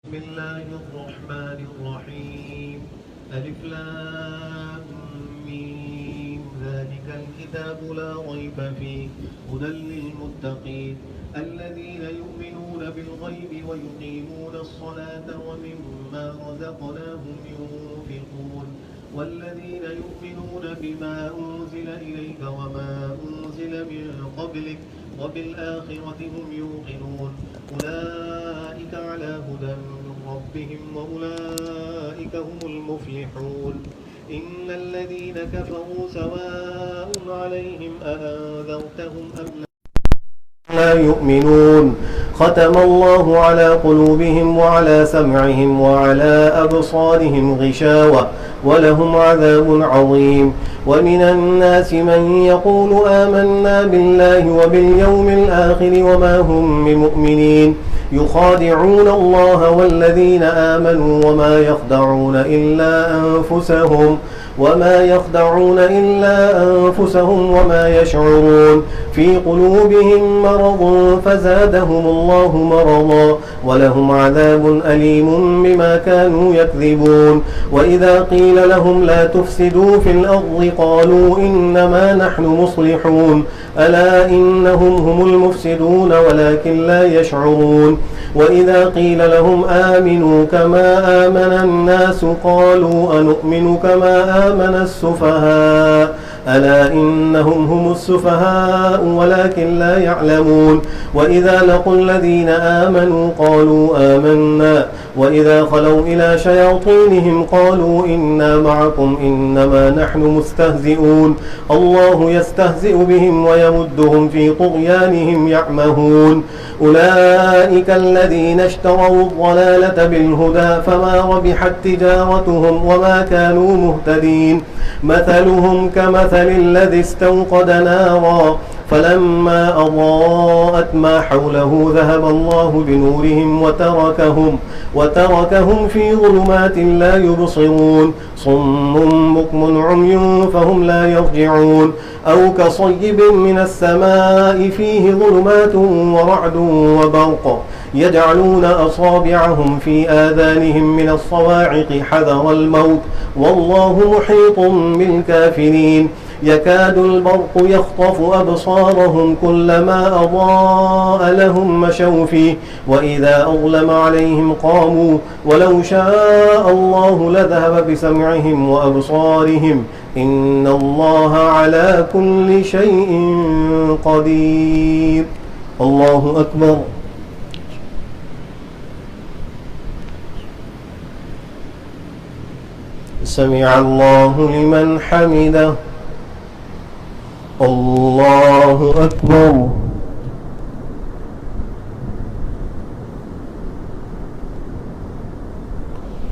بسم الله الرحمن الرحيم ألف لام ميم ذلك الكتاب لا ريب فيه هدى للمتقين الذين يؤمنون بالغيب ويقيمون الصلاة ومما رزقناهم ينفقون والذين يؤمنون بما أنزل إليك وما أنزل من قبلك وبالآخرة هم يوقنون أولئك على هدى من ربهم وأولئك هم المفلحون إن الذين كفروا سواء عليهم أأنذرتهم أم لا يؤمنون ختم الله على قلوبهم وعلى سمعهم وعلى أبصارهم غشاوة ولهم عذاب عظيم ومن الناس من يقول آمنا بالله وباليوم الآخر وما هم بمؤمنين يخادعون الله والذين آمنوا وما يخدعون إلا أنفسهم وما يشعرون في قلوبهم مرض فزادهم الله مرضا ولهم عذاب أليم بما كانوا يكذبون وإذا قيل لهم لا تفسدوا في الأرض قالوا إنما نحن مصلحون ألا إنهم هم المفسدون ولكن لا يشعرون وإذا قيل لهم آمنوا كما آمن الناس قالوا أنؤمن كما آمن السفهاء ألا إنهم هم السفهاء ولكن لا يعلمون وإذا لقوا الذين آمنوا قالوا آمنا وإذا خلوا إلى شياطينهم قالوا إنا معكم إنما نحن مستهزئون الله يستهزئ بهم ويمدهم في طغيانهم يعمهون أولئك الذين اشتروا الضلالة بالهدى فما ربحت تجارتهم وما كانوا مهتدين مثلهم كمثل الذي استوقد نارا فلما أضاءت ما حوله ذهب الله بنورهم وتركهم في ظلمات لا يبصرون صم بكم عمي فهم لا يرجعون أو كصيب من السماء فيه ظلمات ورعد وبرق يجعلون أصابعهم في آذانهم من الصواعق حذر الموت والله محيط بالكافرين يكاد البرق يخطف أبصارهم كلما أضاء لهم مشوا فيه وإذا أظلم عليهم قاموا ولو شاء الله لذهب بسمعهم وأبصارهم إن الله على كل شيء قدير الله أكبر سمع الله لمن حمده الله أكبر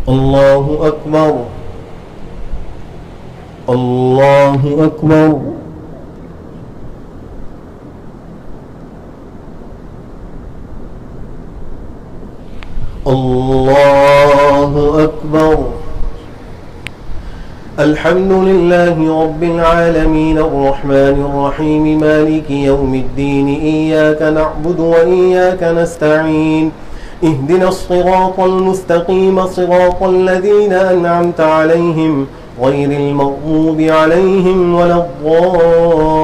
الله أكبر الله أكبر الله أكبر الحمد لله رب العالمين الرحمن الرحيم مالك يوم الدين إياك نعبد وإياك نستعين اهدنا الصراط المستقيم صراط الذين أنعمت عليهم غير المغضوب عليهم ولا الضالين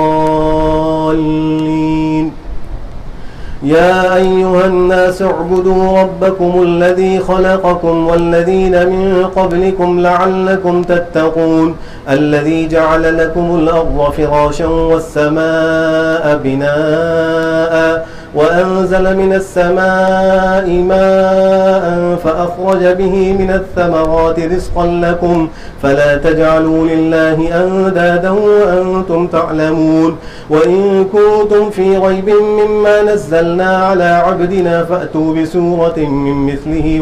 يا أيها الناس اعبدوا ربكم الذي خلقكم والذين من قبلكم لعلكم تتقون الذي جعل لكم الأرض فراشا والسماء بناء وأنزل من السماء ماء فأخرج به من الثمرات رزقا لكم فلا تجعلوا لله أندادا وأنتم تعلمون وإن كنتم في ريب مما نزلنا على عبدنا فأتوا بسورة من مثله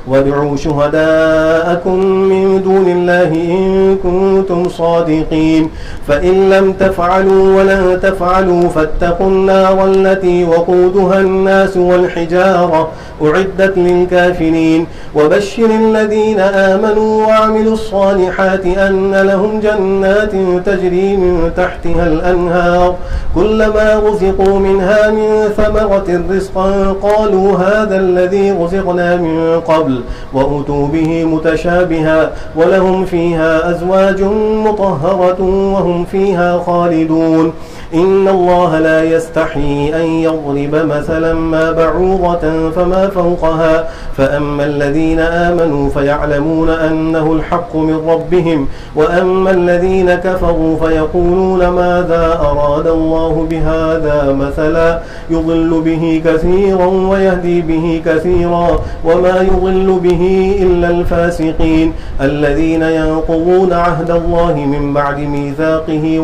وادعوا شهداءكم من دون الله إن كنتم صادقين فإن لم تفعلوا ولن تفعلوا فاتقوا النار التي وقودها الناس والحجارة أعدت للكافرين الكافرين. وبشر الذين آمنوا وعملوا الصالحات أن لهم جنات تجري من تحتها الأنهار كلما رزقوا منها من ثمرة رزقا قالوا هذا الذي رزقنا من قبل وأتوا به متشابها ولهم فيها أزواج مطهرة وهم فيها خالدون. إن الله لا يستحيي أن يضرب مثلا ما بعوضة فما فوقها فأما الذين آمنوا فيعلمون أنه الحق من ربهم وأما الذين كفروا فيقولون ماذا أراد الله بهذا مثلا يضل به كثيرا ويهدي به كثيرا وما يضل به إلا الفاسقين الذين ينقضون عهد الله من بعد ميثاقه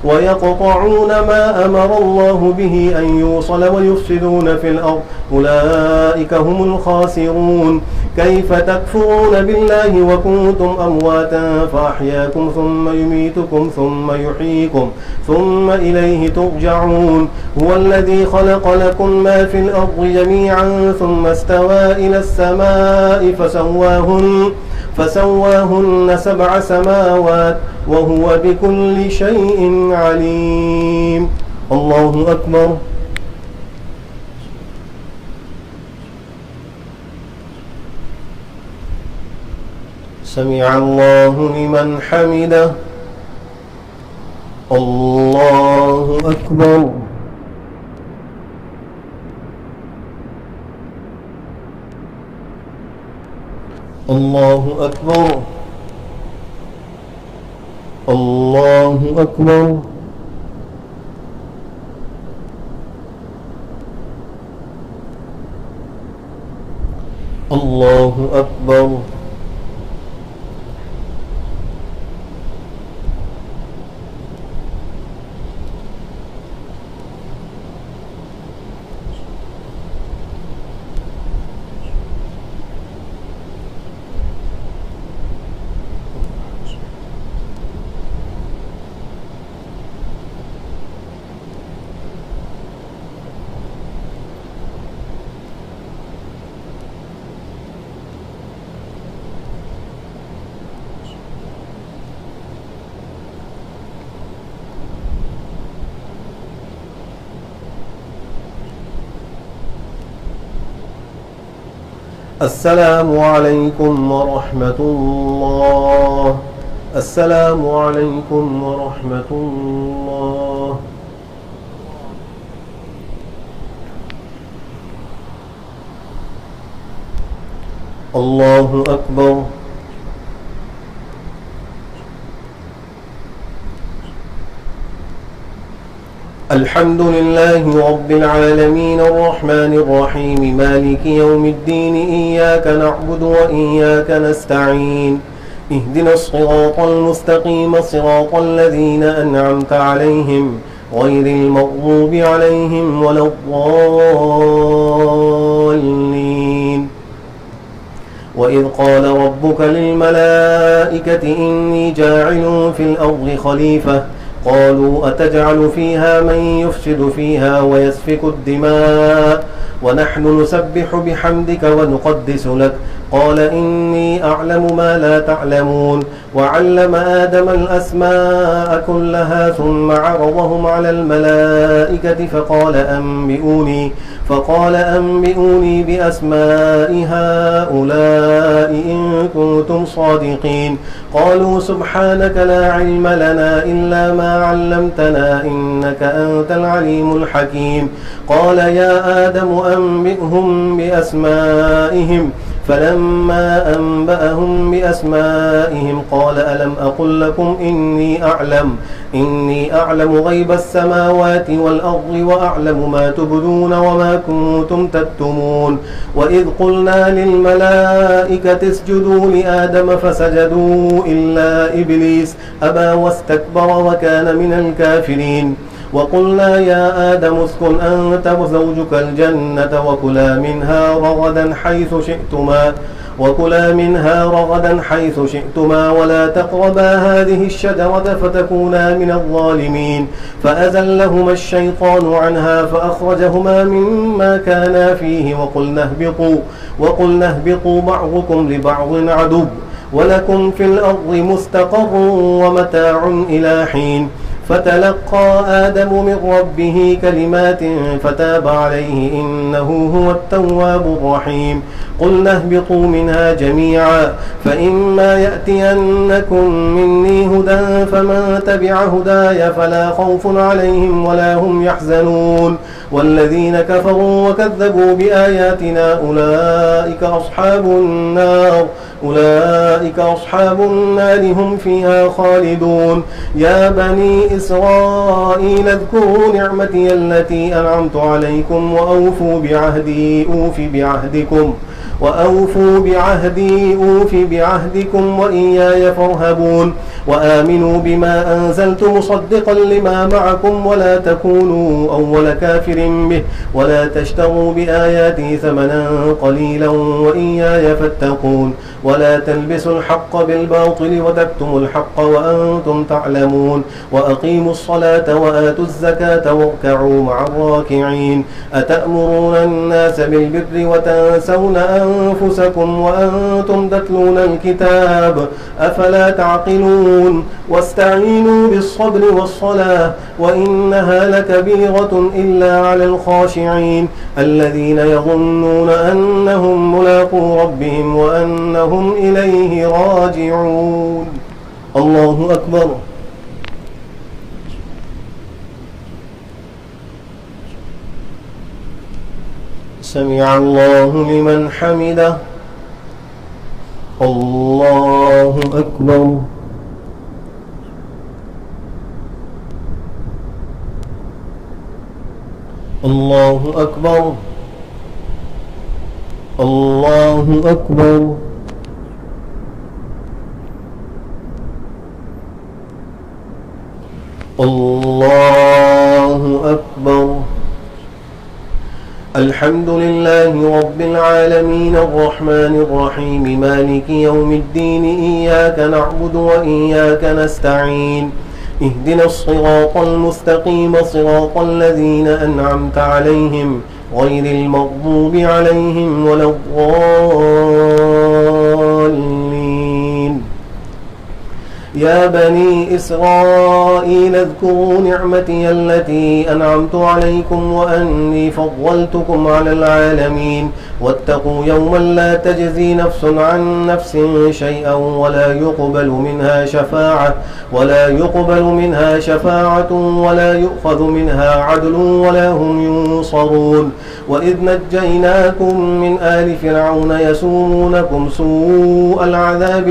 ويقطعون ما أمر الله به أن يوصل ويفسدون في الأرض أولئك هم الخاسرون. كيف تكفرون بالله وكنتم أمواتا فأحياكم ثم يميتكم ثم يحييكم ثم إليه ترجعون. هو الذي خلق لكم ما في الأرض جميعا ثم استوى إلى السماء فسواهن 7 سماوات وهو بكل شيء عليم. الله أكبر. سمع الله لمن حمده. الله أكبر. الله أكبر. الله أكبر. الله أكبر. السلام عليكم ورحمة الله. السلام عليكم ورحمة الله. الله أكبر. الحمد لله رب العالمين الرحمن الرحيم مالك يوم الدين إياك نعبد وإياك نستعين اهدنا الصراط المستقيم صراط الذين أنعمت عليهم غير المغضوب عليهم ولا الضالين. وإذ قال ربك للملائكة إني جاعل في الأرض خليفة قالوا أتجعل فيها من يفسد فيها ويسفك الدماء ونحن نسبح بحمدك ونقدس لك قال إني أعلم ما لا تعلمون. وعلم آدم الأسماء كلها ثم عرضهم على الملائكة فقال أنبئوني بأسماء هؤلاء إن كنتم صادقين. قالوا سبحانك لا علم لنا إلا ما علمتنا إنك أنت العليم الحكيم. قال يا آدم أنبئهم بأسمائهم فلما أنبأهم بأسمائهم قال ألم أقل لكم إني أعلم غيب السماوات والأرض وأعلم ما تبدون وما كنتم تكتمون. وإذ قلنا للملائكة اسجدوا لآدم فسجدوا إلا إبليس أبى واستكبر وكان من الكافرين. وقلنا يا آدم اسكن أنت وزوجك الجنة وكلا منها رغدا حيث شئتما ولا تقربا هذه الشجرة فتكونا من الظالمين فأزلهما الشيطان عنها فأخرجهما مما كانا فيه وقلنا اهبطوا بعضكم لبعض عدو ولكم في الأرض مستقر ومتاع إلى حين فتلقى آدم من ربه كلمات فتاب عليه إنه هو التواب الرحيم قلنا اهبطوا منها جميعا فإما يأتينكم مني هدى فمن تبع هداي فلا خوف عليهم ولا هم يحزنون والذين كفروا وكذبوا بآياتنا أولئك أصحاب النار هم فيها خالدون يا بني إسرائيل اذكروا نعمتي التي أنعمت عليكم وأوفوا بعهدي أوف بعهدكم وإياي فارهبون وآمنوا بما أنزلت مصدقا لما معكم ولا تكونوا أول كافر به ولا تشتروا بآياتي ثمنا قليلا وإياي فاتقون ولا تلبسوا الحق بالباطل وتكتموا الحق وأنتم تعلمون وأقيموا الصلاة وآتوا الزكاة واركعوا مع الراكعين أتأمرون الناس بالبر وتنسون أنفسكم وأنتم تتلون الكتاب أفلا تعقلون واستعينوا بالصبر والصلاة وإنها لكبيرة إلا على الخاشعين الذين يظنون أنهم ملاقو ربهم وأنهم إليه راجعون الله أكبر سمع الله لمن حمده الله أكبر الله أكبر الله أكبر الله أكبر الحمد لله رب العالمين الرحمن الرحيم مالك يوم الدين إياك نعبد وإياك نستعين اهدنا الصراط المستقيم صراط الذين أنعمت عليهم غير المغضوب عليهم ولا الضالين يا بني إسرائيل اذكروا نعمتي التي أنعمت عليكم وأني فضلتكم على العالمين واتقوا يوما لا تجزي نفس عن نفس شيئا ولا يقبل منها شفاعة ولا يؤخذ منها عدل ولا هم ينصرون وإذ نجيناكم من آل فرعون يسومونكم سوء العذاب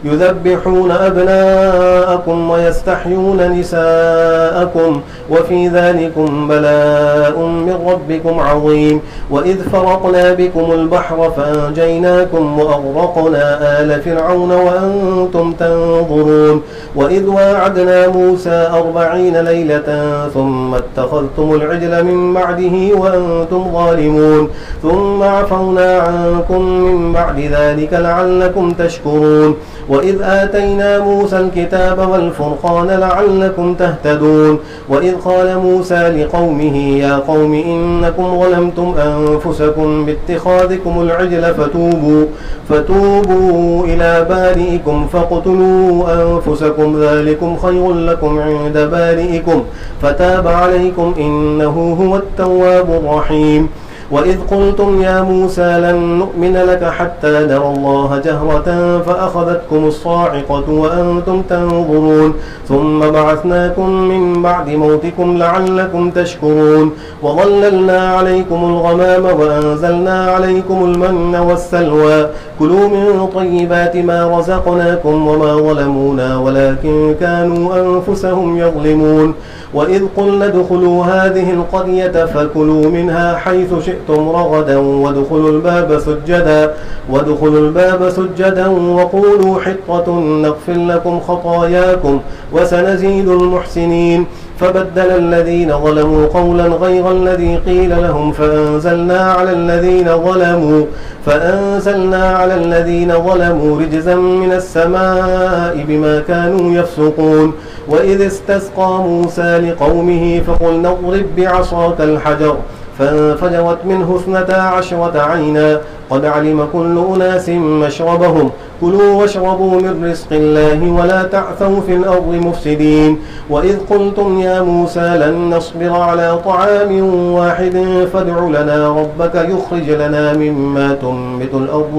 يذبحون أبناءكم ويستحيون نساءكم وفي ذلكم بلاء من ربكم عظيم وإذ فرقنا بكم البحر فأنجيناكم وأغرقنا آل فرعون وأنتم تنظرون وإذ واعدنا موسى 40 ليلة ثم اتخذتم العجل من بعده وأنتم ظالمون ثم عفونا عنكم من بعد ذلك لعلكم تشكرون وإذ آتينا موسى الكتاب والفرقان لعلكم تهتدون وإذ قال موسى لقومه يا قوم إنكم ظلمتم أنفسكم باتخاذكم العجل فتوبوا إلى بارئكم فاقتلوا أنفسكم ذلكم خير لكم عند بارئكم فتاب عليكم إنه هو التواب الرحيم وإذ قلتم يا موسى لن نؤمن لك حتى نرى الله جهرة فأخذتكم الصاعقة وأنتم تنظرون ثم بعثناكم من بعد موتكم لعلكم تشكرون وظللنا عليكم الغمام وأنزلنا عليكم المن والسلوى كلوا من طيبات ما رزقناكم وما ظلمونا ولكن كانوا أنفسهم يظلمون وإذ قلنا ادخلوا هذه القرية فكلوا منها حيث شئتم رغدا وادخلوا الباب سجدا وقولوا حطة نغفر لكم خطاياكم وسنزيد المحسنين فبدل الذين ظلموا قولا غير الذي قيل لهم فأنزلنا على الذين ظلموا رجزا من السماء بما كانوا يفسقون. وإذ استسقى موسى لقومه فقلنا اضرب بعصاك الحجر فانفجرت منه 12 عينا قد علم كل أناس مشربهم كلوا واشربوا من رزق الله ولا تعثوا في الأرض مفسدين. وإذ قلتم يا موسى لن نصبر على طعام واحد فادع لنا ربك يخرج لنا مما تنبت الأرض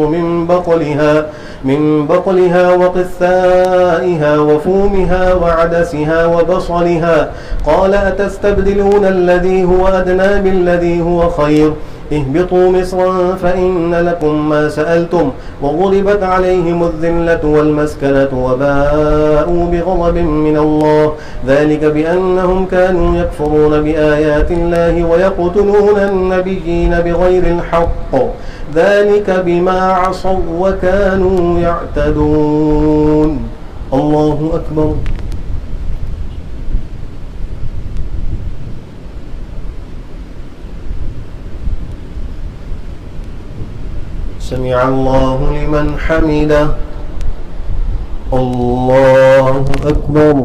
من بقلها وقثائها وفومها وعدسها وبصلها قال أتستبدلون الذي هو أدنى بالذي هو خير اهبطوا مصرا فإن لكم ما سألتم وضربت عليهم الذلة والمسكنة وباءوا بغضب من الله ذلك بأنهم كانوا يكفرون بآيات الله ويقتلون النبيين بغير الحق ذلك بما عصوا وكانوا يعتدون. الله أكبر. سمع الله لمن حمده. الله أكبر.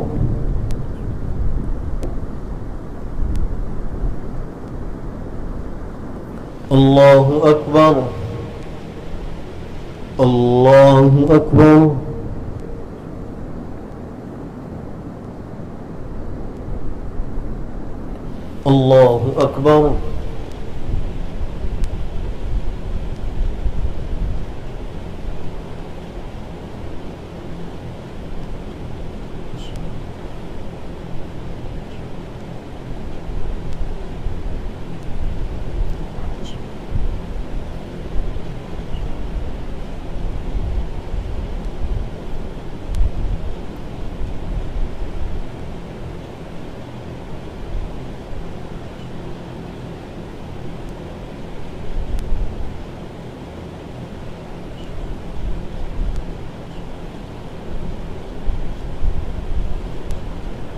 الله أكبر. الله أكبر. الله أكبر.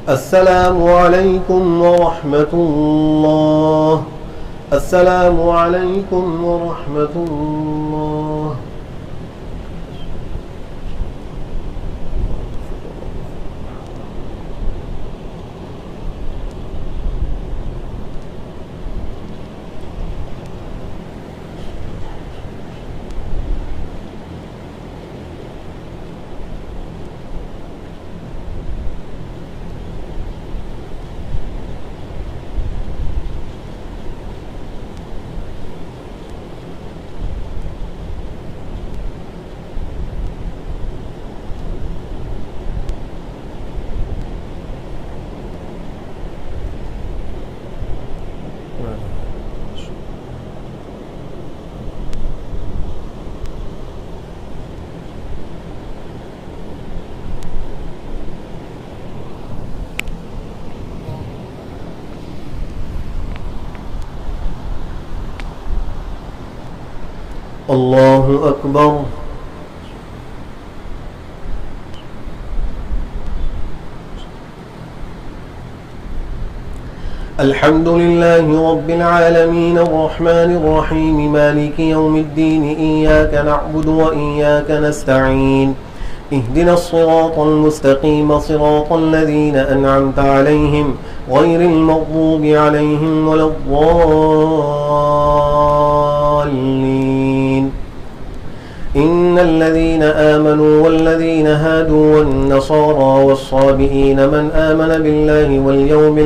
السلام عليكم ورحمة الله. السلام عليكم ورحمة الله. الله أكبر. الحمد لله رب العالمين الرحمن الرحيم مالك يوم الدين إياك نعبد وإياك نستعين اهدنا الصراط المستقيم صراط الذين أنعمت عليهم غير المغضوب عليهم ولا الضالين. إن الذين آمنوا والذين هادوا والنصارى والصابئين من آمن بالله واليوم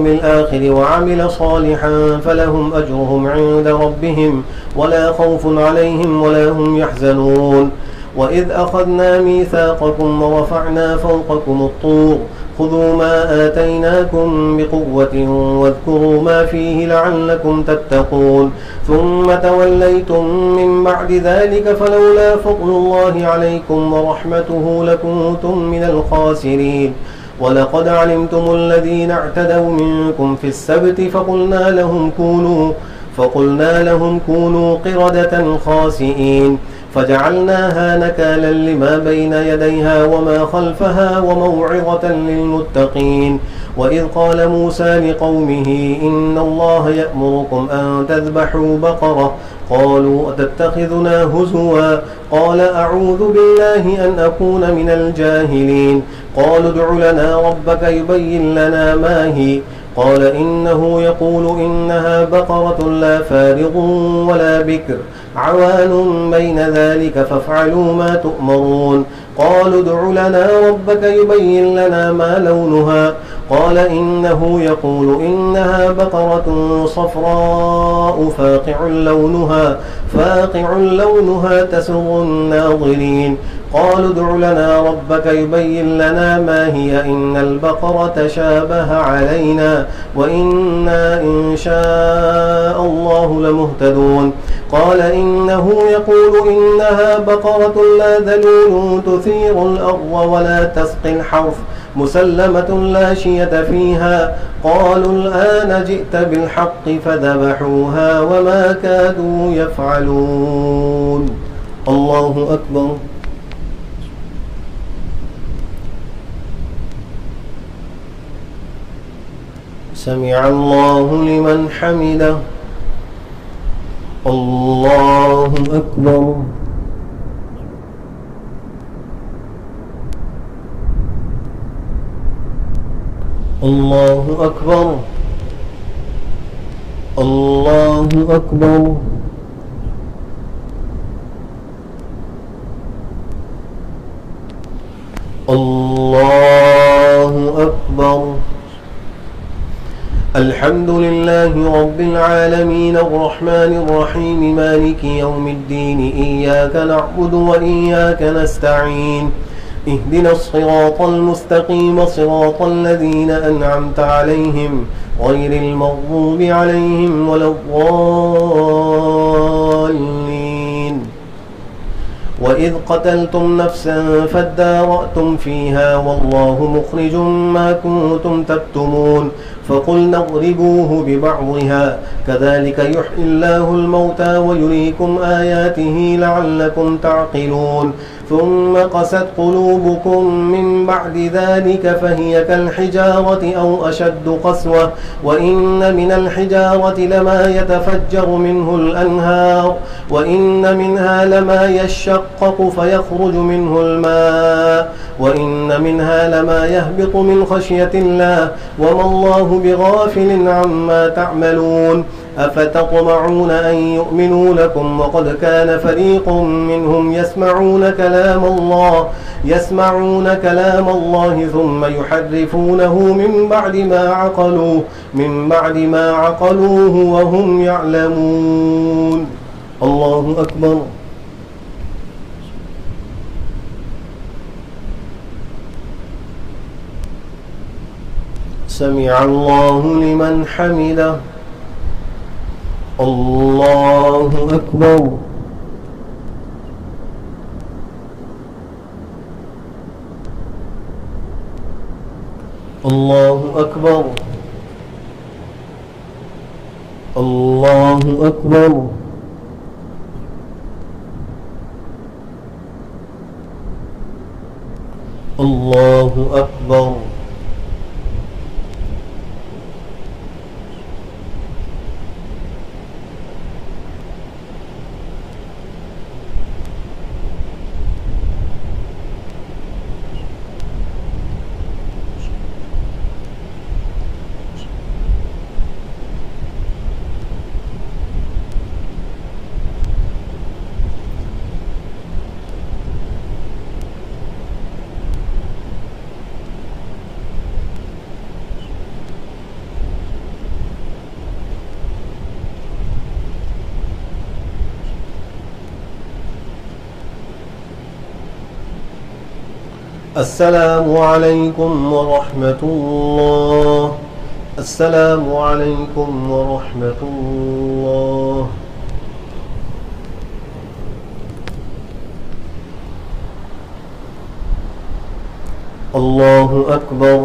الآخر وعمل صالحا فلهم أجرهم عند ربهم ولا خوف عليهم ولا هم يحزنون. وإذ أخذنا ميثاقكم ورفعنا فوقكم الطور خذوا ما آتيناكم بقوة واذكروا ما فيه لعلكم تتقون ثم توليتم من بعد ذلك فلولا فضل الله عليكم ورحمته لكنتم من الخاسرين. ولقد علمتم الذين اعتدوا منكم في السبت فقلنا لهم كونوا قردة خاسئين. فجعلناها نكالا لما بين يديها وما خلفها وموعظة للمتقين. وإذ قال موسى لقومه إن الله يأمركم أن تذبحوا بقرة قالوا أتتخذنا هزوا قال أعوذ بالله أن أكون من الجاهلين. قالوا ادع لنا ربك يبين لنا ما هي قال إنه يقول إنها بقرة لا فارض ولا بكر عوان بين ذلك فافعلوا ما تؤمرون. قالوا ادع لنا ربك يبين لنا ما لونها قال إنه يقول إنها بقرة صفراء فاقع لونها تسر الناظرين. قالوا ادع لنا ربك يبين لنا ما هي إن البقرة شابه علينا وإنا إن شاء الله لمهتدون. قال إنه يقول إنها بقرة لا ذلول تثير الأرض ولا تسقي الحرث مسلمة لا شية فيها. قالوا الآن جئت بالحق فذبحوها وما كادوا يفعلون. الله أكبر. سمع الله لمن حمده. الله أكبر. الله أكبر. الله أكبر. الله أكبر. الحمد لله رب العالمين الرحمن الرحيم مالك يوم الدين إياك نعبد وإياك نستعين اهدنا الصراط المستقيم صراط الذين أنعمت عليهم غير المغضوب عليهم ولا الضالين. وإذ قتلتم نفسا فادارأتم فيها والله مخرج ما كنتم تكتمون فقلنا اضربوه ببعضها كذلك يحيي الله الموتى ويريكم آياته لعلكم تعقلون. ثم قست قلوبكم من بعد ذلك فهي كالحجارة أو أشد قسوة وإن من الحجارة لما يتفجر منه الأنهار وإن منها لما يشقق فيخرج منه الماء وإن منها لما يهبط من خشية الله وما الله بغافل عما تعملون. أفتطمعون أن يؤمنوا لكم وقد كان فريق منهم يسمعون كلام الله ثم يحرفونه من بعد ما عقلوه وهم يعلمون. الله أكبر. سمع الله لمن حمده. الله أكبر. الله أكبر. الله أكبر. الله أكبر. السلام عليكم ورحمة الله. السلام عليكم ورحمة الله. الله أكبر.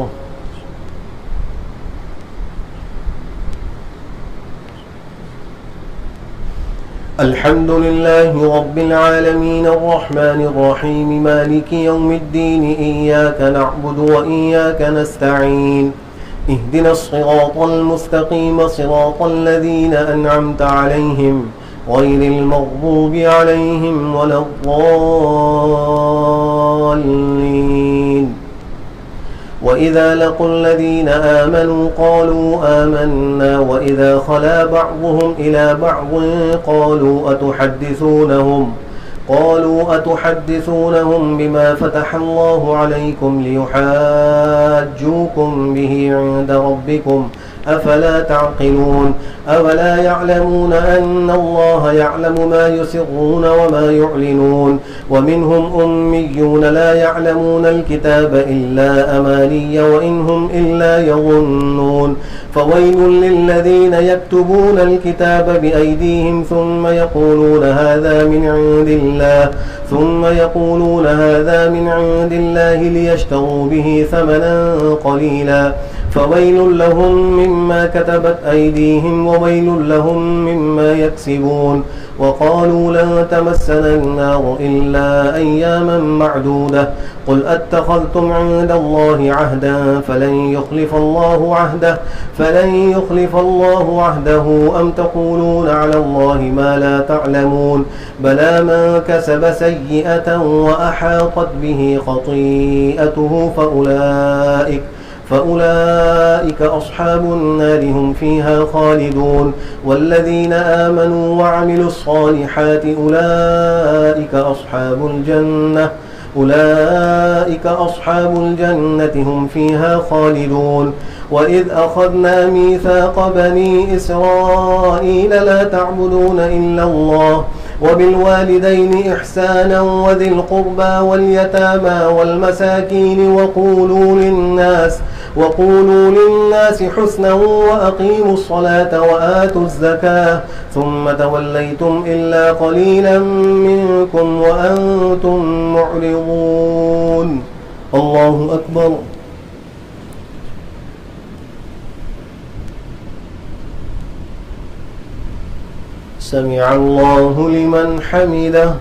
الحمد لله رب العالمين الرحمن الرحيم مالك يوم الدين إياك نعبد وإياك نستعين اهدنا الصراط المستقيم صراط الذين أنعمت عليهم غير المغضوب عليهم ولا الضالين. وإذا لقوا الذين آمنوا قالوا آمنا وإذا خلا بعضهم إلى بعض قالوا أتحدثونهم بما فتح الله عليكم ليحاجوكم به عند ربكم أفلا تعقلون. أولا يعلمون أن الله يعلم ما يسرون وما يعلنون ومنهم أميون لا يعلمون الكتاب إلا أماني وإن هم إلا يظنون. فويل للذين يكتبون الكتاب بأيديهم ثم يقولون هذا من عند الله ليشتروا به ثمنا قليلا فويل لهم مما كتبت أيديهم وويل لهم مما يكسبون. وقالوا لن تمسنا النار إلا أياما معدودة قل أتخذتم عند الله عهدا فلن يخلف الله عهده أم تقولون على الله ما لا تعلمون. بلى من كسب سيئة وأحاطت به خطيئته فأولئك أصحاب النار هم فيها خالدون. والذين آمنوا وعملوا الصالحات أولئك أصحاب الجنة هم فيها خالدون. وإذ أخذنا ميثاق بني إسرائيل لا تعبدون إلا الله وبالوالدين إحسانا وذي القربى واليتامى والمساكين وقولوا للناس حسنا وأقيموا الصلاة وآتوا الزكاة ثم توليتم إلا قليلا منكم وأنتم معرضون. الله أكبر. سمع الله لمن حمده.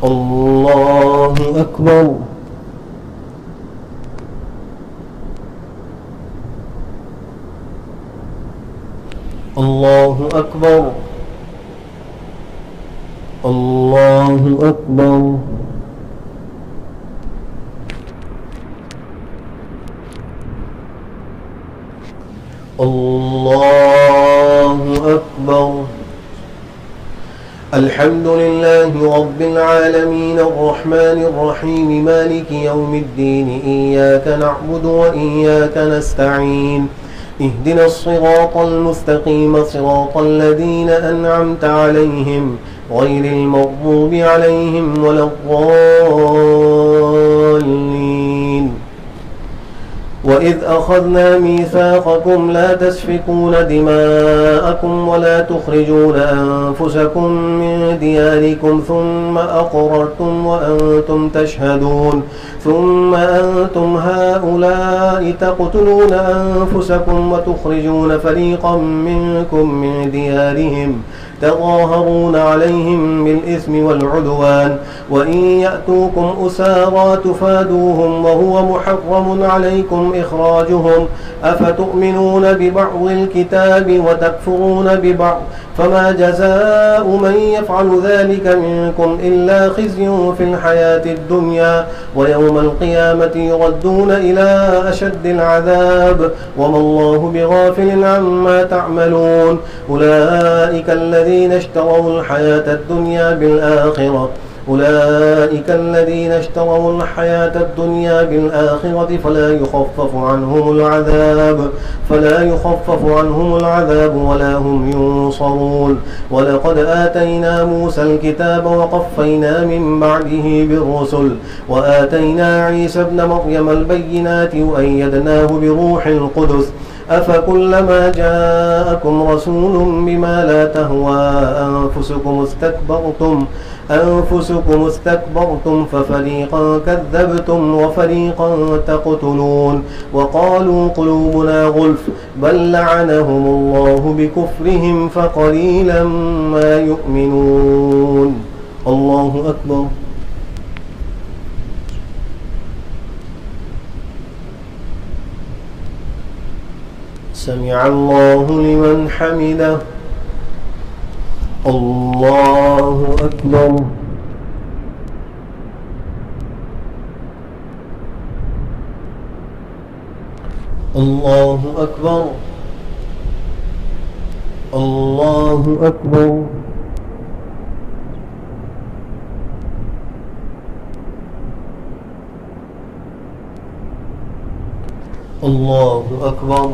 الله أكبر. الله أكبر. الله أكبر. الله أكبر. الحمد لله رب العالمين الرحمن الرحيم مالك يوم الدين إياك نعبد وإياك نستعين اهدنا الصراط المستقيم صراط الذين أنعمت عليهم غير المغضوب عليهم ولا الضالين. وإذ أخذنا ميثاقكم لا تسفكون دماءكم ولا تخرجون أنفسكم من دياركم ثم أقررتم وأنتم تشهدون ثم أنتم هؤلاء تقتلون أنفسكم وتخرجون فريقا منكم من ديارهم تظاهرون عليهم بالإثم والعدوان وإن يأتوكم أسارى تفادوهم وهو محرم عليكم إخراجهم أفتؤمنون ببعض الكتاب وتكفرون ببعض فما جزاء من يفعل ذلك منكم إلا خزي في الحياة الدنيا ويوم القيامة يردون إلى أشد العذاب وما الله بغافل عما تعملون. أولئك الذين اشتروا الحياة الدنيا بالآخرة فلا يخفف عنهم العذاب ولا هم ينصرون. ولقد آتينا موسى الكتاب وقفينا من بعده بالرسل وآتينا عيسى ابن مريم البينات وأيدناه بروح القدس أفكلما جاءكم رسول بما لا تهوى أنفسكم أنفسكم استكبرتم ففريقا كذبتم وفريقا تقتلون وقالوا قلوبنا غلف بل لعنهم الله بكفرهم فقليلا ما يؤمنون. الله أكبر. سمع الله لمن حمده. الله أكبر. الله أكبر. الله أكبر. الله أكبر.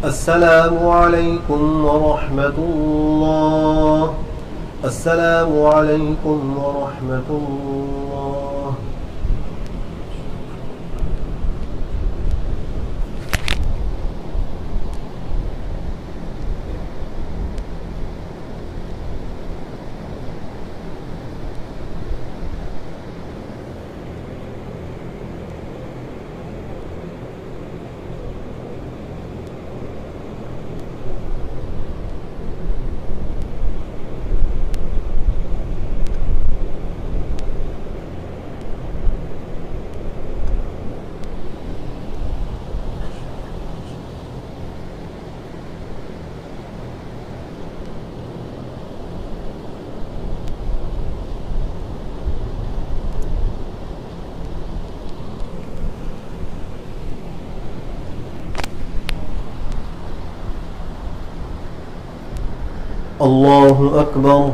السلام عليكم ورحمة الله. السلام عليكم ورحمة الله. الله أكبر.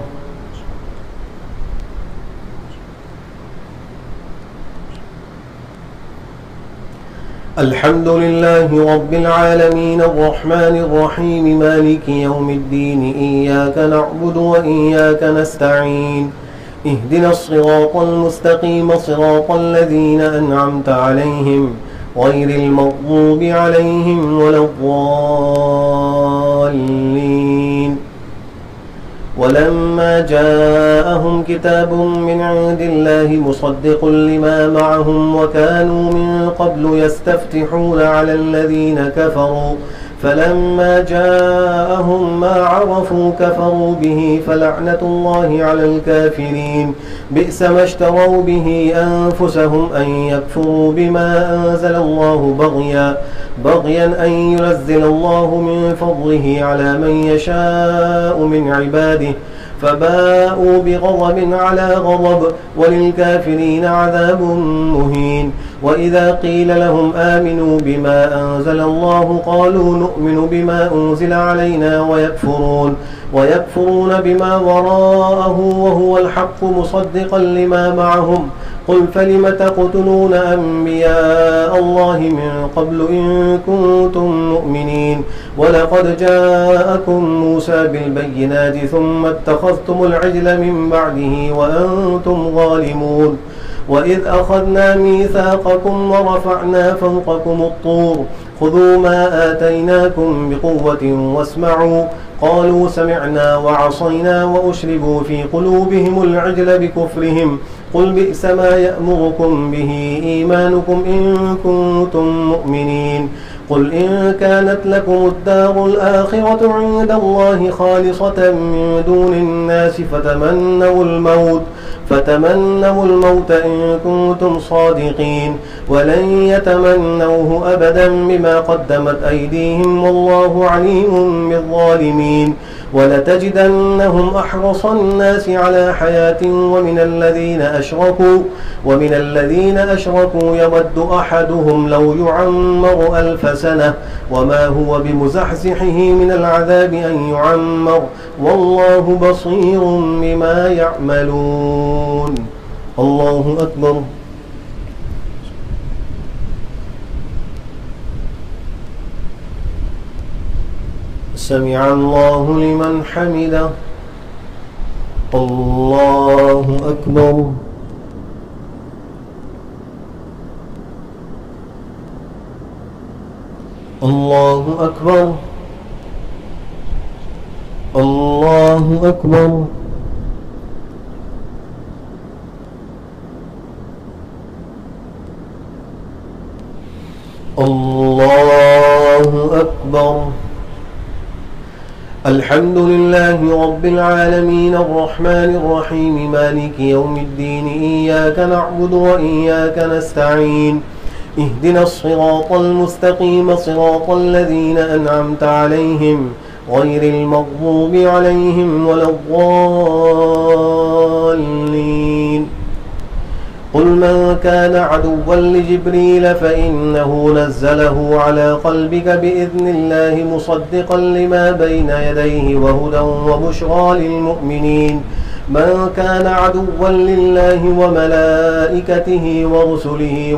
الحمد لله رب العالمين الرحمن الرحيم مالك يوم الدين إياك نعبد وإياك نستعين اهدنا الصراط المستقيم صراط الذين أنعمت عليهم غير المغضوب عليهم ولا الضالين. ولما جاءهم كتاب من عند الله مصدق لما معهم وكانوا من قبل يستفتحون على الذين كفروا فلما جاءهم ما عرفوا كفروا به فلعنة الله على الكافرين. بئس ما اشتروا به أنفسهم أن يكفروا بما أنزل الله بغيا أن ينزل الله من فضله على من يشاء من عباده فباءوا بغضب على غضب وللكافرين عذاب مهين. وإذا قيل لهم آمنوا بما أنزل الله قالوا نؤمن بما أنزل علينا ويكفرون بما وراءه وهو الحق مصدقا لما معهم. قل فلم تقتلون أنبياء الله من قبل إن كنتم مؤمنين ولقد جاءكم موسى بالبينات ثم اتخذتم العجل من بعده وأنتم ظالمون. وإذ أخذنا ميثاقكم ورفعنا فوقكم الطور خذوا ما آتيناكم بقوة واسمعوا قالوا سمعنا وعصينا وأشربوا في قلوبهم العجل بكفرهم قل بئس ما يأمركم به إيمانكم إن كنتم مؤمنين. قل إن كانت لكم الدار الآخرة عند الله خالصة من دون الناس فتمنوا الموت إن كنتم صادقين ولن يتمنوه أبدا بما قدمت أيديهم والله عليم بالظالمين. ولتجدنهم أحرص الناس على حياة ومن الذين أشركوا يود أحدهم لو يعمر 1000 سنة وما هو بمزحزحه من العذاب أن يعمر والله بصير بما يعملون. الله أكبر. سمع الله لمن حمده. الله أكبر. الله أكبر. الله أكبر. الله أكبر. الحمد لله رب العالمين الرحمن الرحيم مالك يوم الدين إياك نعبد وإياك نستعين اهدنا الصراط المستقيم صراط الذين أنعمت عليهم غير المغضوب عليهم ولا الضالين. قل من كان عدوا لجبريل فإنه نزله على قلبك بإذن الله مصدقا لما بين يديه وهدى وبشرى للمؤمنين. من كان عدوا لله وملائكته ورسله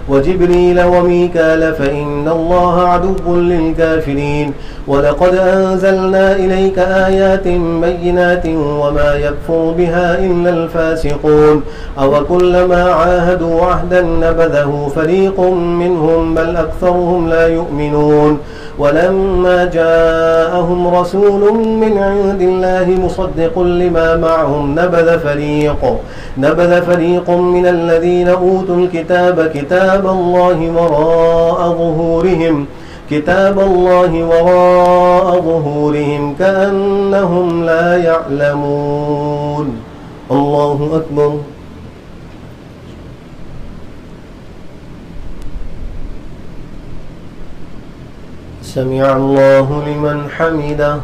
وجبريل وميكال فإن الله عدو للكافرين. ولقد أنزلنا إليك آيات بينات وما يكفر بها إلا الفاسقون. أوكلما عاهدوا عهدا نبذه فريق منهم بل أكثرهم لا يؤمنون. ولما جاءهم رسول من عند الله مصدق لما معهم نبذ فريق من الذين أوتوا الكتاب كتاب الله وراء ظهورهم كأنهم لا يعلمون. الله أكبر. سمع الله لمن حمده.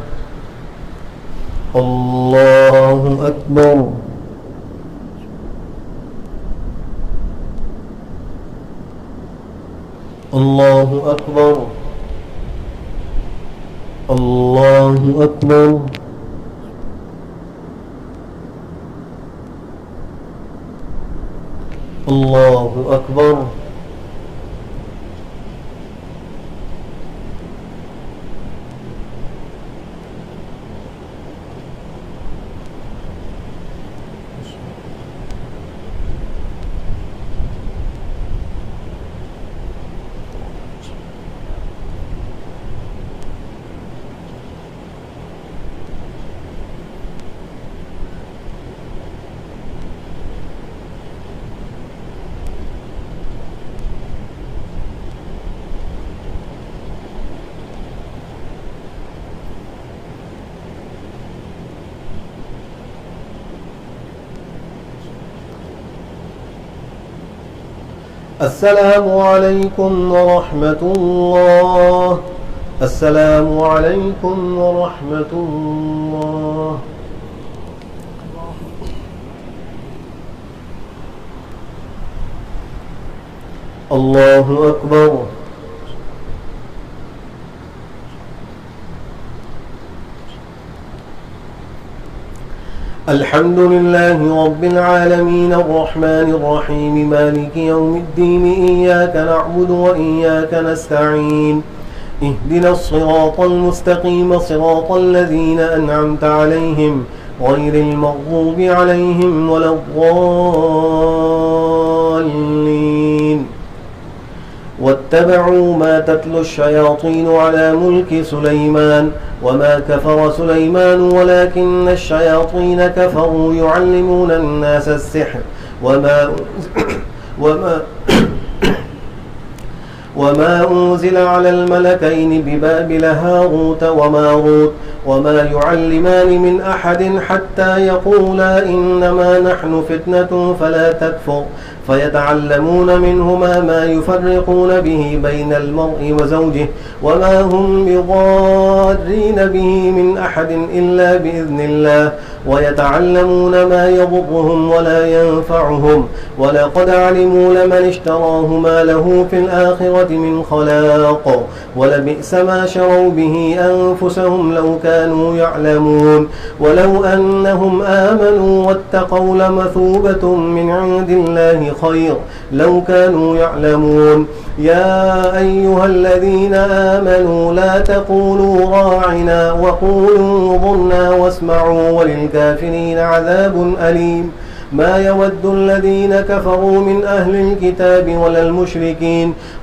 الله أكبر. الله أكبر. الله أكبر. الله أكبر. السلام عليكم ورحمة الله. السلام عليكم ورحمة الله. الله أكبر. الحمد لله رب العالمين الرحمن الرحيم مالك يوم الدين إياك نعبد وإياك نستعين اهدنا الصراط المستقيم صراط الذين أنعمت عليهم غير المغضوب عليهم ولا الضالين. واتبعوا ما تتلو الشياطين على ملك سليمان وما كفر سليمان ولكن الشياطين كفروا يعلمون الناس السحر وما أنزل على الملكين ببابل هاروت وماروت وما يعلمان من أحد حتى يقولا إنما نحن فتنة فيتعلمون منهما ما يفرقون به بين المرء وزوجه وما هم بضارين به من أحد إلا بإذن الله ويتعلمون ما يضرهم ولا ينفعهم ولقد علموا لمن اشتراه ما له في الآخرة من خلاق ولبئس ما شروا به أنفسهم لو كانوا يعلمون ولو أنهم آمنوا واتقوا لمثوبة من عند الله خير لو كانوا يعلمون يا أيها الذين آمنوا لا تقولوا راعنا وقولوا انظرنا واسمعوا وللكافرين عذاب أليم ما يود الذين كفروا من أهل الكتاب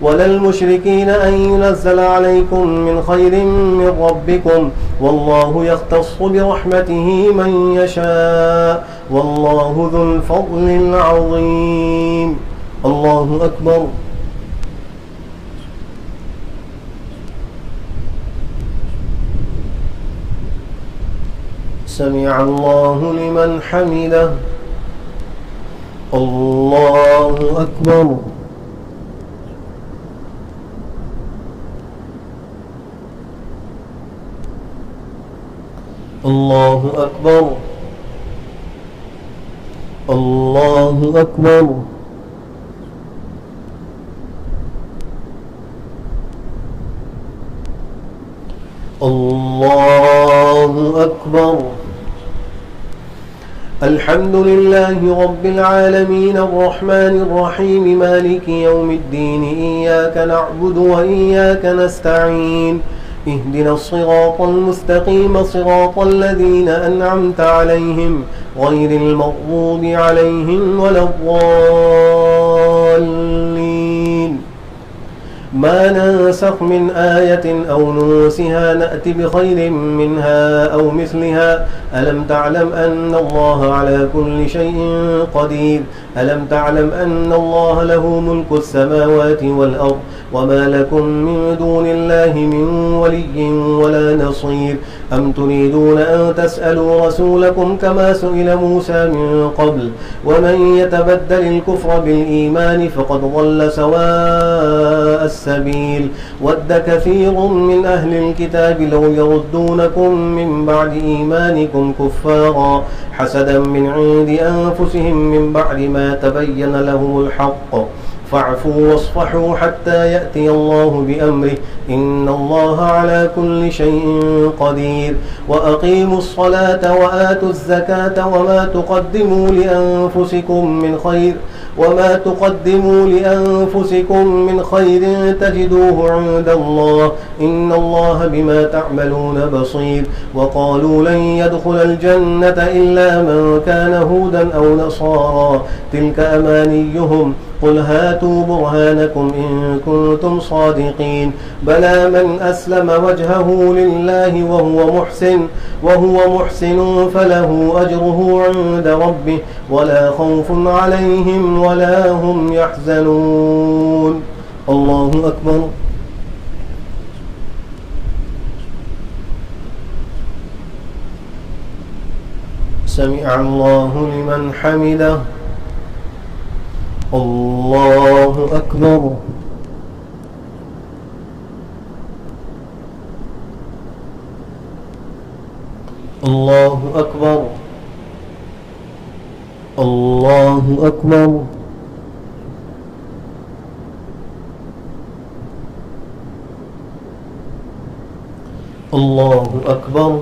ولا المشركين أن ينزل عليكم من خير من ربكم والله يختص برحمته من يشاء والله ذو الفضل العظيم. الله أكبر. سمع الله لمن حمده. الله أكبر. الله أكبر. الله أكبر. الله أكبر. الحمد لله رب العالمين الرحمن الرحيم مالك يوم الدين إياك نعبد وإياك نستعين اهدنا الصراط المستقيم صراط الذين أنعمت عليهم غير المغضوب عليهم ولا الضالين. ما ننسخ من آية أو ننسها نأتي بخير منها أو مثلها ألم تعلم أن الله على كل شيء قدير ألم تعلم أن الله له ملك السماوات والأرض وما لكم من دون الله من ولي ولا نصير أم تريدون أن تسألوا رسولكم كما سئل موسى من قبل ومن يتبدل الكفر بالإيمان فقد ضل سواء السبيل ود كثير من أهل الكتاب لو يردونكم من بعد إيمانكم كفارا حسدا من عند أنفسهم من بعد ما تبين لهم الحق فاعفوا واصفحوا حتى يأتي الله بأمره إن الله على كل شيء قدير وأقيموا الصلاة وآتوا الزكاة وما تقدموا لأنفسكم من خير تجدوه عند الله إن الله بما تعملون بصير وقالوا لن يدخل الجنة إلا من كان هودا أو نصارى تلك أمانيهم قل هاتوا برهانكم إن كنتم صادقين بلى من أسلم وجهه لله وهو محسن فله أجره عند ربه ولا خوف عليهم ولا هم يحزنون. الله أكبر. سمع الله لمن حمده. الله أكبر. الله أكبر. الله أكبر. الله أكبر.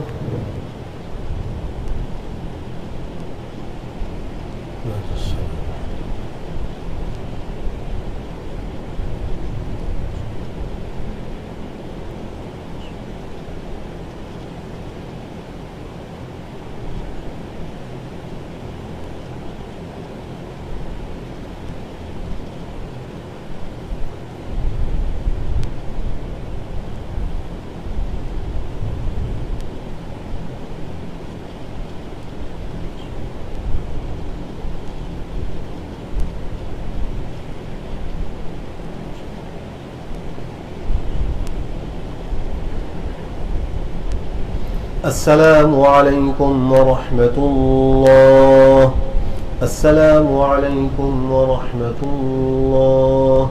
السلام عليكم ورحمة الله. السلام عليكم ورحمة الله.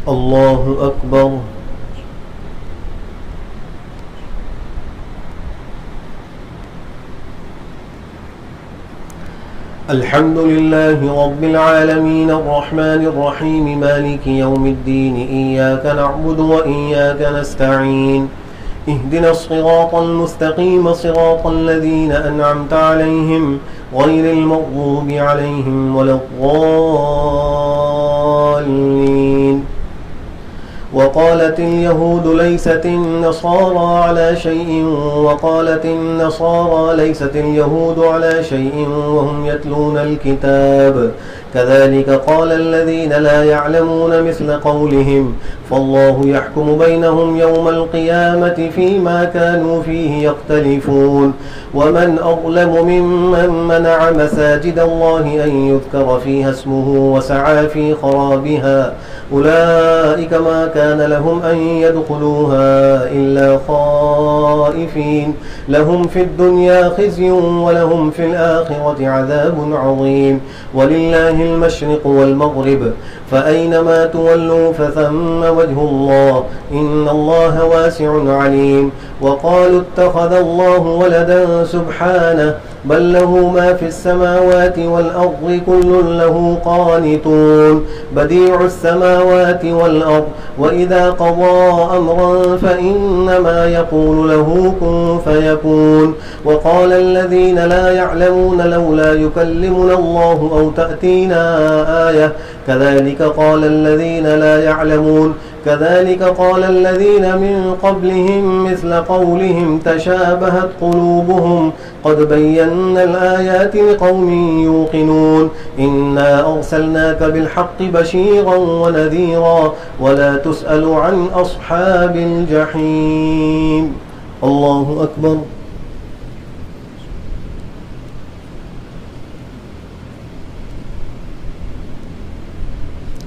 الله أكبر. الحمد لله رب العالمين الرحمن الرحيم مالك يوم الدين إياك نعبد وإياك نستعين اهدنا الصراط المستقيم صراط الذين أنعمت عليهم غير المغضوب عليهم ولا الضالين. وقالت اليهود ليست النصارى على شيء وقالت النصارى ليست اليهود على شيء وهم يتلون الكتاب كذلك قال الذين لا يعلمون مثل قولهم فالله يحكم بينهم يوم القيامة فيما كانوا فيه يختلفون. ومن أظلم ممن منع مساجد الله أن يذكر فيها اسمه وسعى في خرابها أولئك ما كان لهم أن يدخلوها إلا خائفين لهم في الدنيا خزي ولهم في الآخرة عذاب عظيم. ولله المشرق والمغرب فأينما تولوا فثم وجه الله إن الله واسع عليم. وقالوا اتخذ الله ولدا سبحانه بل له ما في السماوات والأرض كل له قانتون بديع السماوات والأرض وإذا قضى أمرا فإنما يقول له كن فيكون. وقال الذين لا يعلمون لولا يكلمنا الله أو تأتينا آية كذلك قال الذين من قبلهم مثل قولهم تشابهت قلوبهم قد بينا الآيات لقوم يوقنون. إنا أرسلناك بالحق بشيرا ونذيرا ولا تسأل عن أصحاب الجحيم. الله أكبر.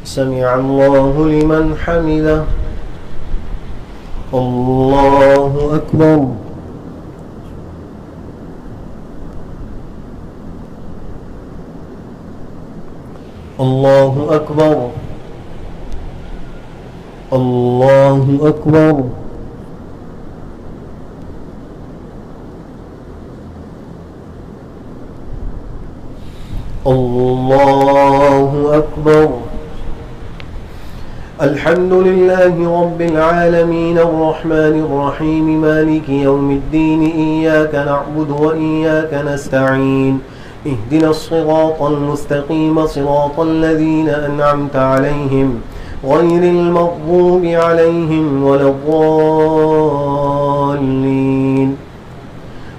سمع الله لمن حمده. الله أكبر. الله أكبر. الله أكبر. الله أكبر. الحمد لله رب العالمين الرحمن الرحيم مالك يوم الدين إياك نعبد وإياك نستعين اهدنا الصراط المستقيم صراط الذين أنعمت عليهم غير المغضوب عليهم ولا الضالين.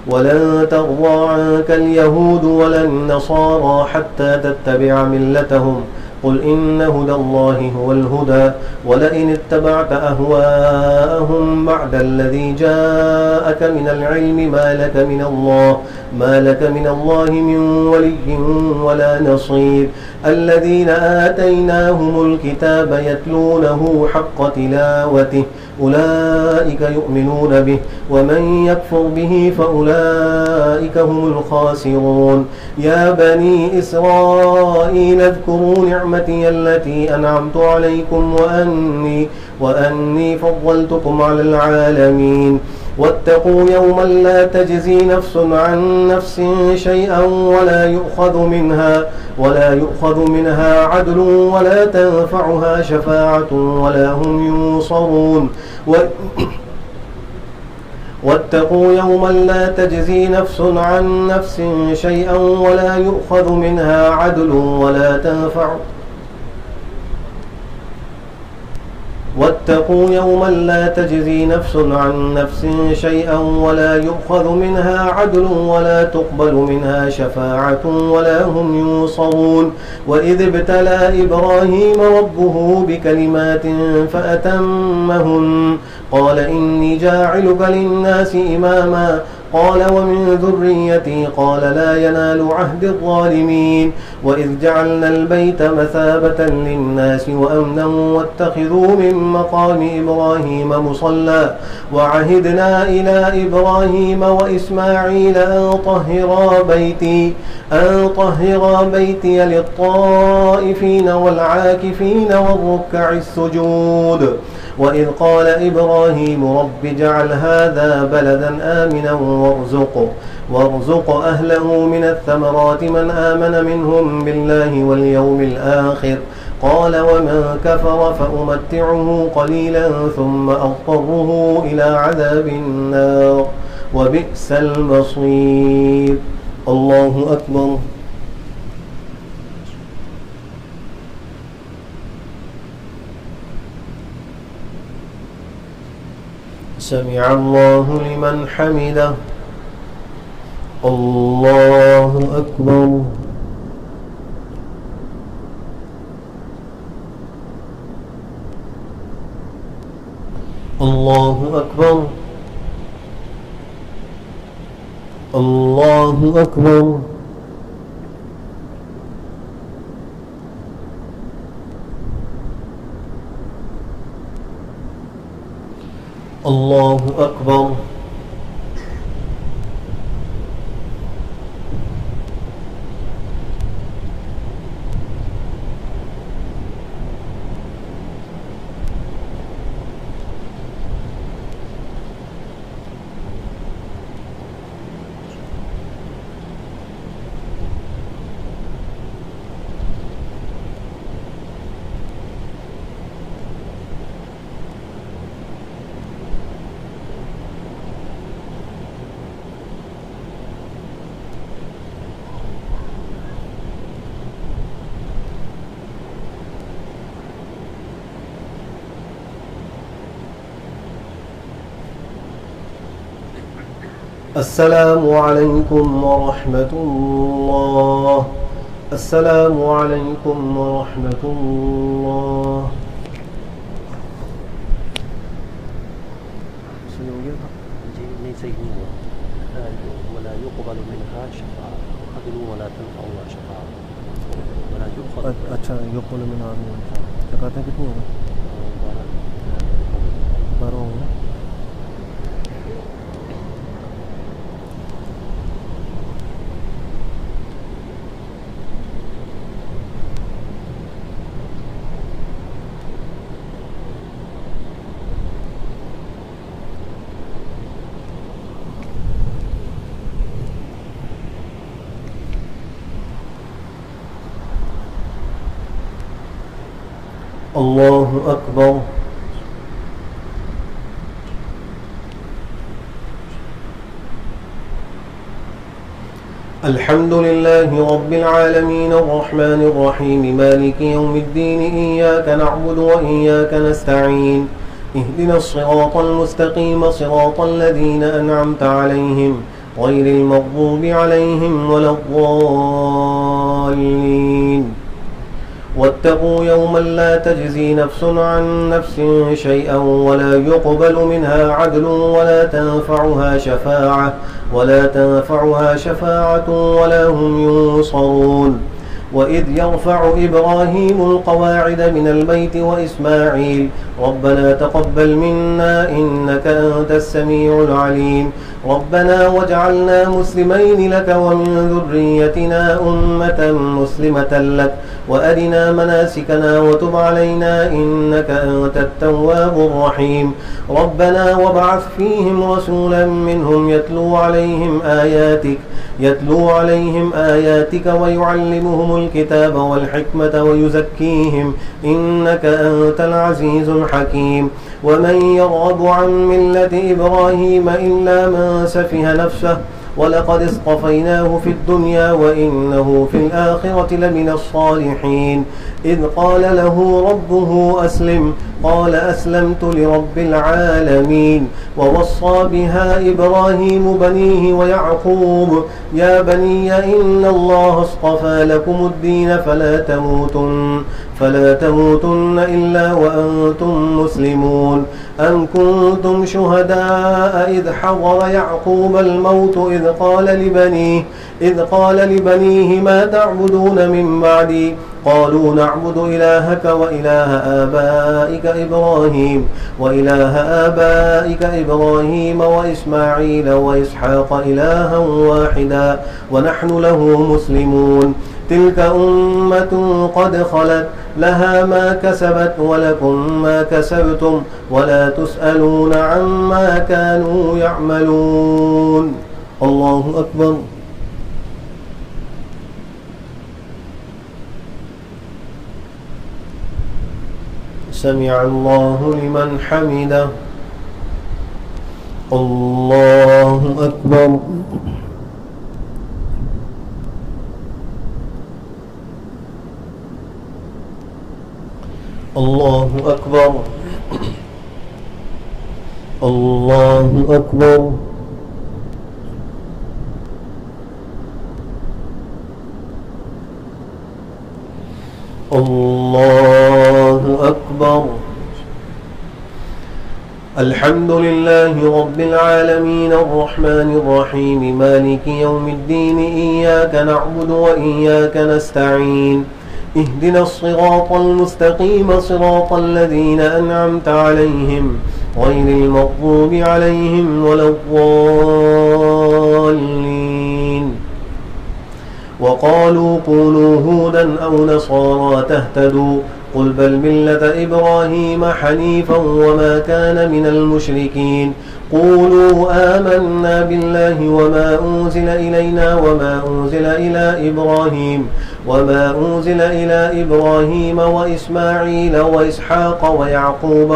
ولن ترضى عنك اليهود ولا النصارى حتى تتبع ملتهم قل إن هدى الله هو الهدى ولئن اتبعت أهواءهم بعد الذي جاءك من العلم ما لك من الله من ولي ولا نصير. الذين آتيناهم الكتاب يتلونه حق تلاوته أولئك يؤمنون به ومن يكفر به فأولئك هم الخاسرون. يا بني إسرائيل اذكروا نعمتي التي أنعمت عليكم وأني فضلتكم على العالمين. واتقوا يوما لا تجزي نفس عن نفس شيئا ولا يؤخذ منها عدل ولا تنفعها شفاعة ولا هم ينصرون. واتقوا يوما لا تجزي نفس عن نفس شيئا ولا يؤخذ منها عدل واتقوا يوما لا تجزي نفس عن نفس شيئا ولا يؤخذ منها عدل ولا تقبل منها شفاعة ولا هم ينصرون. وإذ ابتلى إبراهيم ربه بكلمات فأتمهن قال إني جاعلك للناس إماما قال ومن ذريتي قال لا ينال عهد الظالمين. وإذ جعلنا البيت مثابة للناس وأمنا واتخذوا من مقام إبراهيم مصلى وعهدنا إلى إبراهيم وإسماعيل أن طهرا بيتي للطائفين والعاكفين والركع السجود. وإذ قال إبراهيم رب اجعل هذا بلدا آمنا وارزق أهله من الثمرات من آمن منهم بالله واليوم الآخر قال ومن كفر فأمتعه قليلا ثم أضطره إلى عذاب النار وبئس المصير. الله أكبر. سمع الله لمن حمده. الله أكبر. الله أكبر. الله أكبر. الله أكبر. السلام عليكم ورحمة الله. السلام عليكم ورحمة الله. ولا يقبل منها شفاعة عدل ولا تنفعها شفاعة ولا يؤخذ. अच्छा يقبل منها عدل कहते हैं कितनी होगा 12 होगा. الله أكبر. الحمد لله رب العالمين الرحمن الرحيم مالك يوم الدين إياك نعبد وإياك نستعين اهدنا الصراط المستقيم صراط الذين أنعمت عليهم غير المغضوب عليهم ولا الضالين. واتقوا يوما لا تجزي نفس عن نفس شيئا ولا يقبل منها عدل ولا تنفعها شفاعة ولا هم ينصرون. وإذ يرفع إبراهيم القواعد من البيت وإسماعيل ربنا تقبل منا إنك أنت السميع العليم ربنا واجعلنا مسلمين لك ومن ذريتنا أمة مسلمة لك وأرنا مناسكنا وتب علينا إنك أنت التواب الرحيم ربنا وابعث فيهم رسولا منهم يتلو عليهم آياتك ويعلمهم الكتاب والحكمة ويزكيهم إنك أنت العزيز الحكيم ومن يرغب عن ملة إبراهيم إلا من سفه نفسه ولقد اصطفيناه في الدنيا وإنه في الآخرة لمن الصالحين إذ قال له ربه أسلم قال أسلمت لرب العالمين ووصى بها إبراهيم بنيه ويعقوب يا بني إن الله اصطفى لكم الدين فلا تموتن إلا وأنتم مسلمون أم كنتم شهداء إذ حضر يعقوب الموت إذ قال لبنيه ما تعبدون من بعدي قالوا نعبد إلهك وإله آبائك إبراهيم وإسماعيل وإسحاق إلها واحدا ونحن له مسلمون تلك أمة قد خلت لها ما كسبت ولكم ما كسبتم ولا تسألون عما كانوا يعملون الله أكبر سمع الله لمن حمده الله أكبر الله أكبر الله أكبر الله أكبر الحمد لله رب العالمين الرحمن الرحيم مالك يوم الدين إياك نعبد وإياك نستعين اهدنا الصراط المستقيم صراط الذين أنعمت عليهم غير المغضوب عليهم ولا الضالين وقالوا كونوا هودا أو نصارى تهتدوا قل بل ملة إبراهيم حنيفا وما كان من المشركين قولوا آمنا بالله وما أنزل إلينا وما أنزل إلى إبراهيم وإسماعيل وإسحاق ويعقوب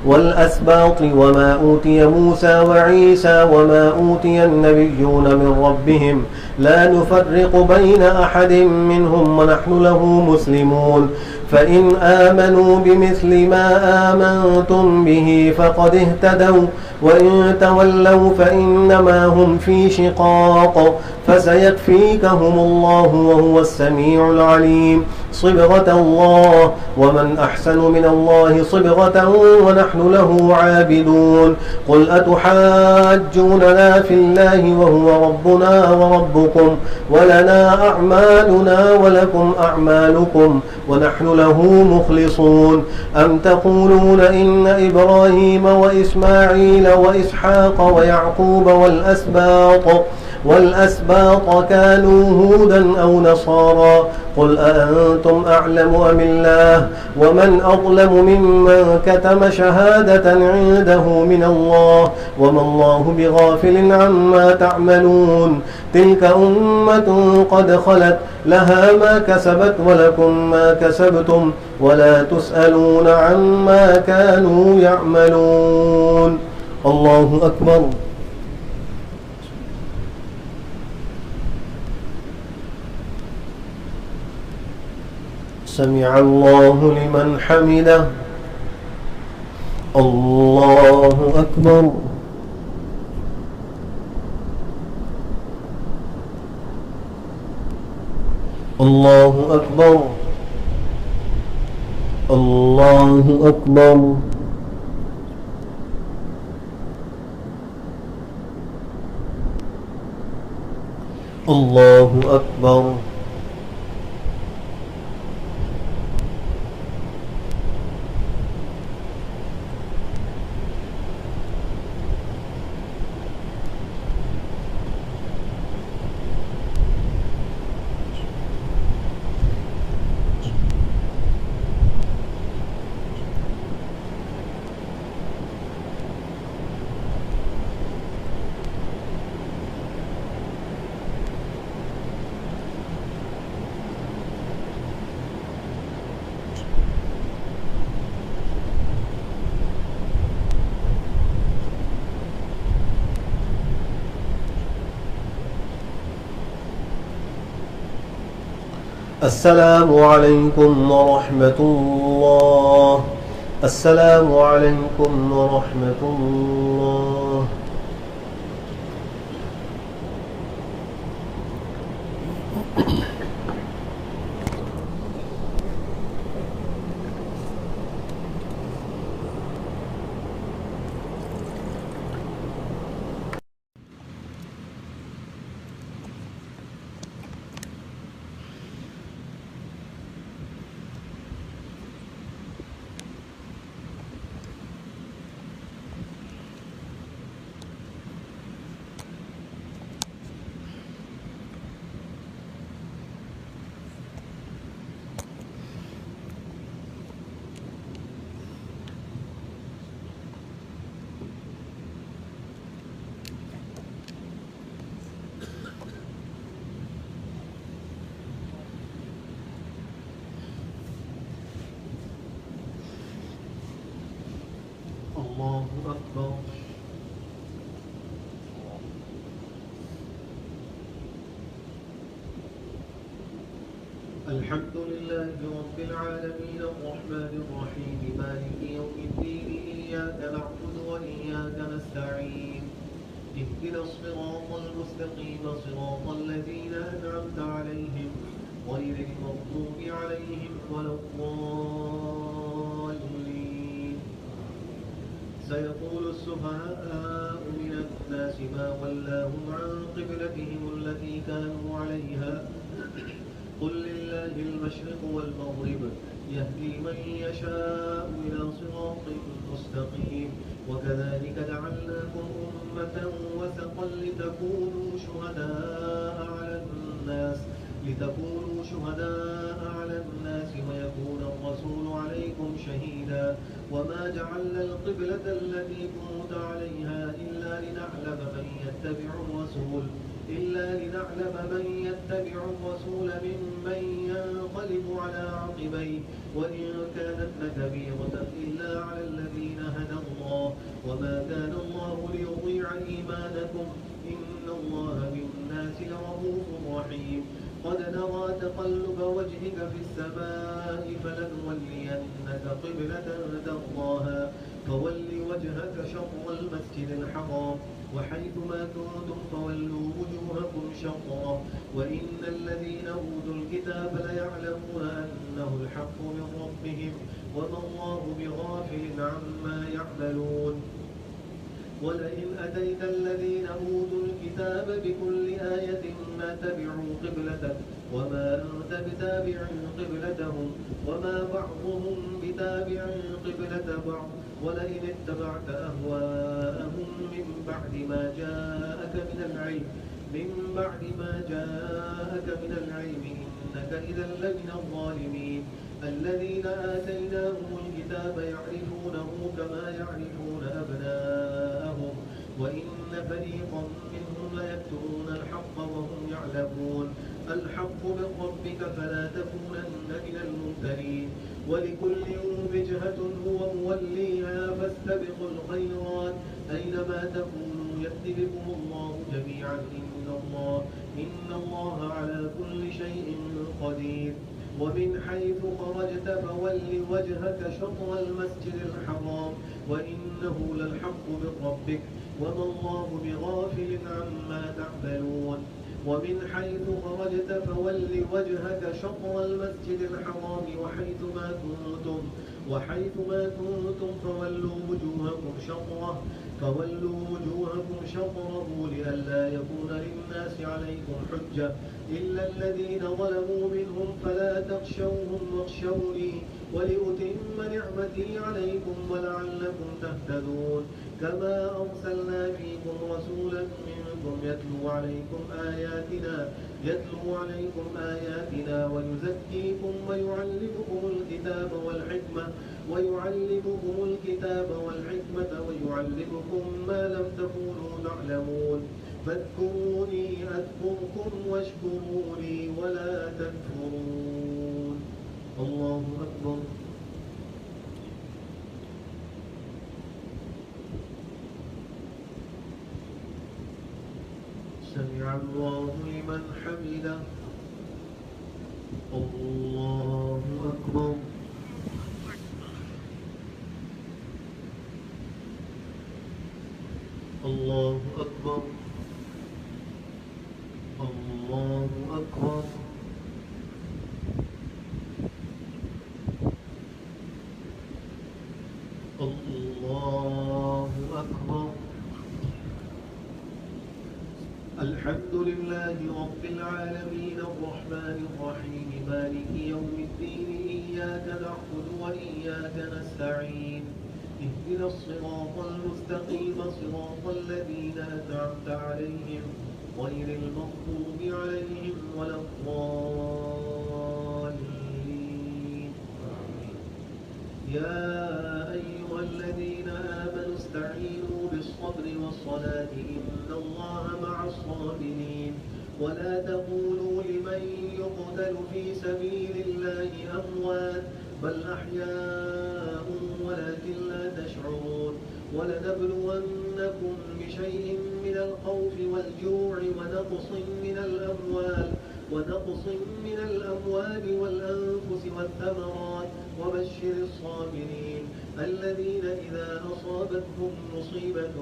والأسباط وما أوتي موسى وعيسى وما أوتي النبيون من ربهم لا نفرق بين أحد منهم ونحن له مسلمون فإن آمنوا بمثل ما آمنتم به فقد اهتدوا وإن تولوا فإنما هم في شقاق فسيكفيكهم الله وهو السميع العليم صبغة الله ومن أحسن من الله صبغة ونحن له عابدون قل أتحاجوننا في الله وهو ربنا وربكم ولنا أعمالنا ولكم أعمالكم ونحن له مخلصون أم تقولون إن إبراهيم وإسماعيل وإسحاق ويعقوب والأسباط كانوا هودا أو نصارى قل أأنتم أعلم أم الله ومن أظلم ممن كتم شهادة عنده من الله وما الله بغافل عما تعملون تلك أمة قد خلت لها ما كسبت ولكم ما كسبتم ولا تسألون عما كانوا يعملون الله أكبر سمع الله لمن حمده الله أكبر الله أكبر الله أكبر الله أكبر السلام عليكم ورحمة الله. السلام عليكم ورحمة الله. الله أكبر. الحمد لله رب العالمين الرحمن الرحيم مالك يوم الدين إياك نعبد وإياك نستعين اهدنا الصراط المستقيم صراط الذين أنعمت عليهم غير المغضوب عليهم ولا الضالين. سيقول السفهاء من الناس ما ولاهم عن قبلتهم التي كانوا عليها قل لله المشرق والمغرب يهدي من يشاء إلى صراط مستقيم. وكذلك جعلناكم أمة وسطا لتكونوا شهداء على الناس ويكون الرسول عليكم شهيدا. وما جعلنا القبلة التي كنت عليها إلا لنعلم من يتبع الرسول ممن ينقلب على عقبيه وإن كانت لكبيرة إلا على الذين هدى الله وما كان الله ليضيع إيمانكم إن الله بالناس لرؤوف رحيم. قد نرى تقلب وجهك في السماء فلنولينك قبلة ترضاها فول وجهك شطر المسجد الحرام وحيث ما كنتم فولوا وجوهكم شطره وإن الذين أوتوا الكتاب ليعلمون أنه الحق من ربهم وما الله بغافل عما يعملون. ولئن أتيت الذين أوتوا الكتاب بكل آية ما تبعوا قبلتك وما أنت بتابع قبلتهم وما بعضهم بتابع قبلة بعض ولئن اتبعت أهواءهم من بعد ما جاءك من العلم إنك إذا لمن الظالمين. الذين آتيناهم الكتاب يعرفونه كما يعرفون أبناءهم وإن فريقا منهم ليكتمون الحق وهم يعلمون. الحق من ربك فلا تكونن من الممترين. ولكل وجهة هو موليها فاستبقوا الخيرات أينما تكونوا يأت بكم الله جميعا إن الله على كل شيء قدير. ومن حيث خرجت فول وجهك شطر المسجد الحرام وإنه للحق من ربك وما الله بغافل عما تعملون. ومن حيث خرجت فول وجهك شطر المسجد الحرام وحيث ما كنتم فولوا وجوهكم شطره لئلا يكون للناس عليكم حجة إلا الذين ظلموا منهم فلا تخشوهم واخشوني ولأتم نعمتي عليكم ولعلكم تهتدون. كما أرسلنا فيكم رسولا منكم يتلو عليكم آياتنا ويزكيكم ويعلمكم الكتاب والحكمة ويعلمكم ما لم تكونوا تعلمون. فاذكروني أذكركم واشكروا لي ولا تكفرون. الله أكبر. سمع الله لمن حمده. الله أكبر. الله أكبر. الله أكبر. الله أكبر. الحمد لله رب العالمين الرحمن الرحيم مالك يوم الدين إياك نعبد وإياك نستعين اهدنا الصراط المستقيم صراط الذين أنعمت عليهم غير المغضوب عليهم ولا الضالين. يا أيها الذين آمنوا استعينوا بالصبر والصلاة إن الله مع الصابرين ولا تقولوا لمن يقتل في سبيل الله أموات بل أحياء ولكن لا تشعرون. ولنبلونكم بشيء من الخوف والجوع ونقص من الأموال والأنفس والثمرات وبشر الصابرين الذين إذا أصابتهم مصيبة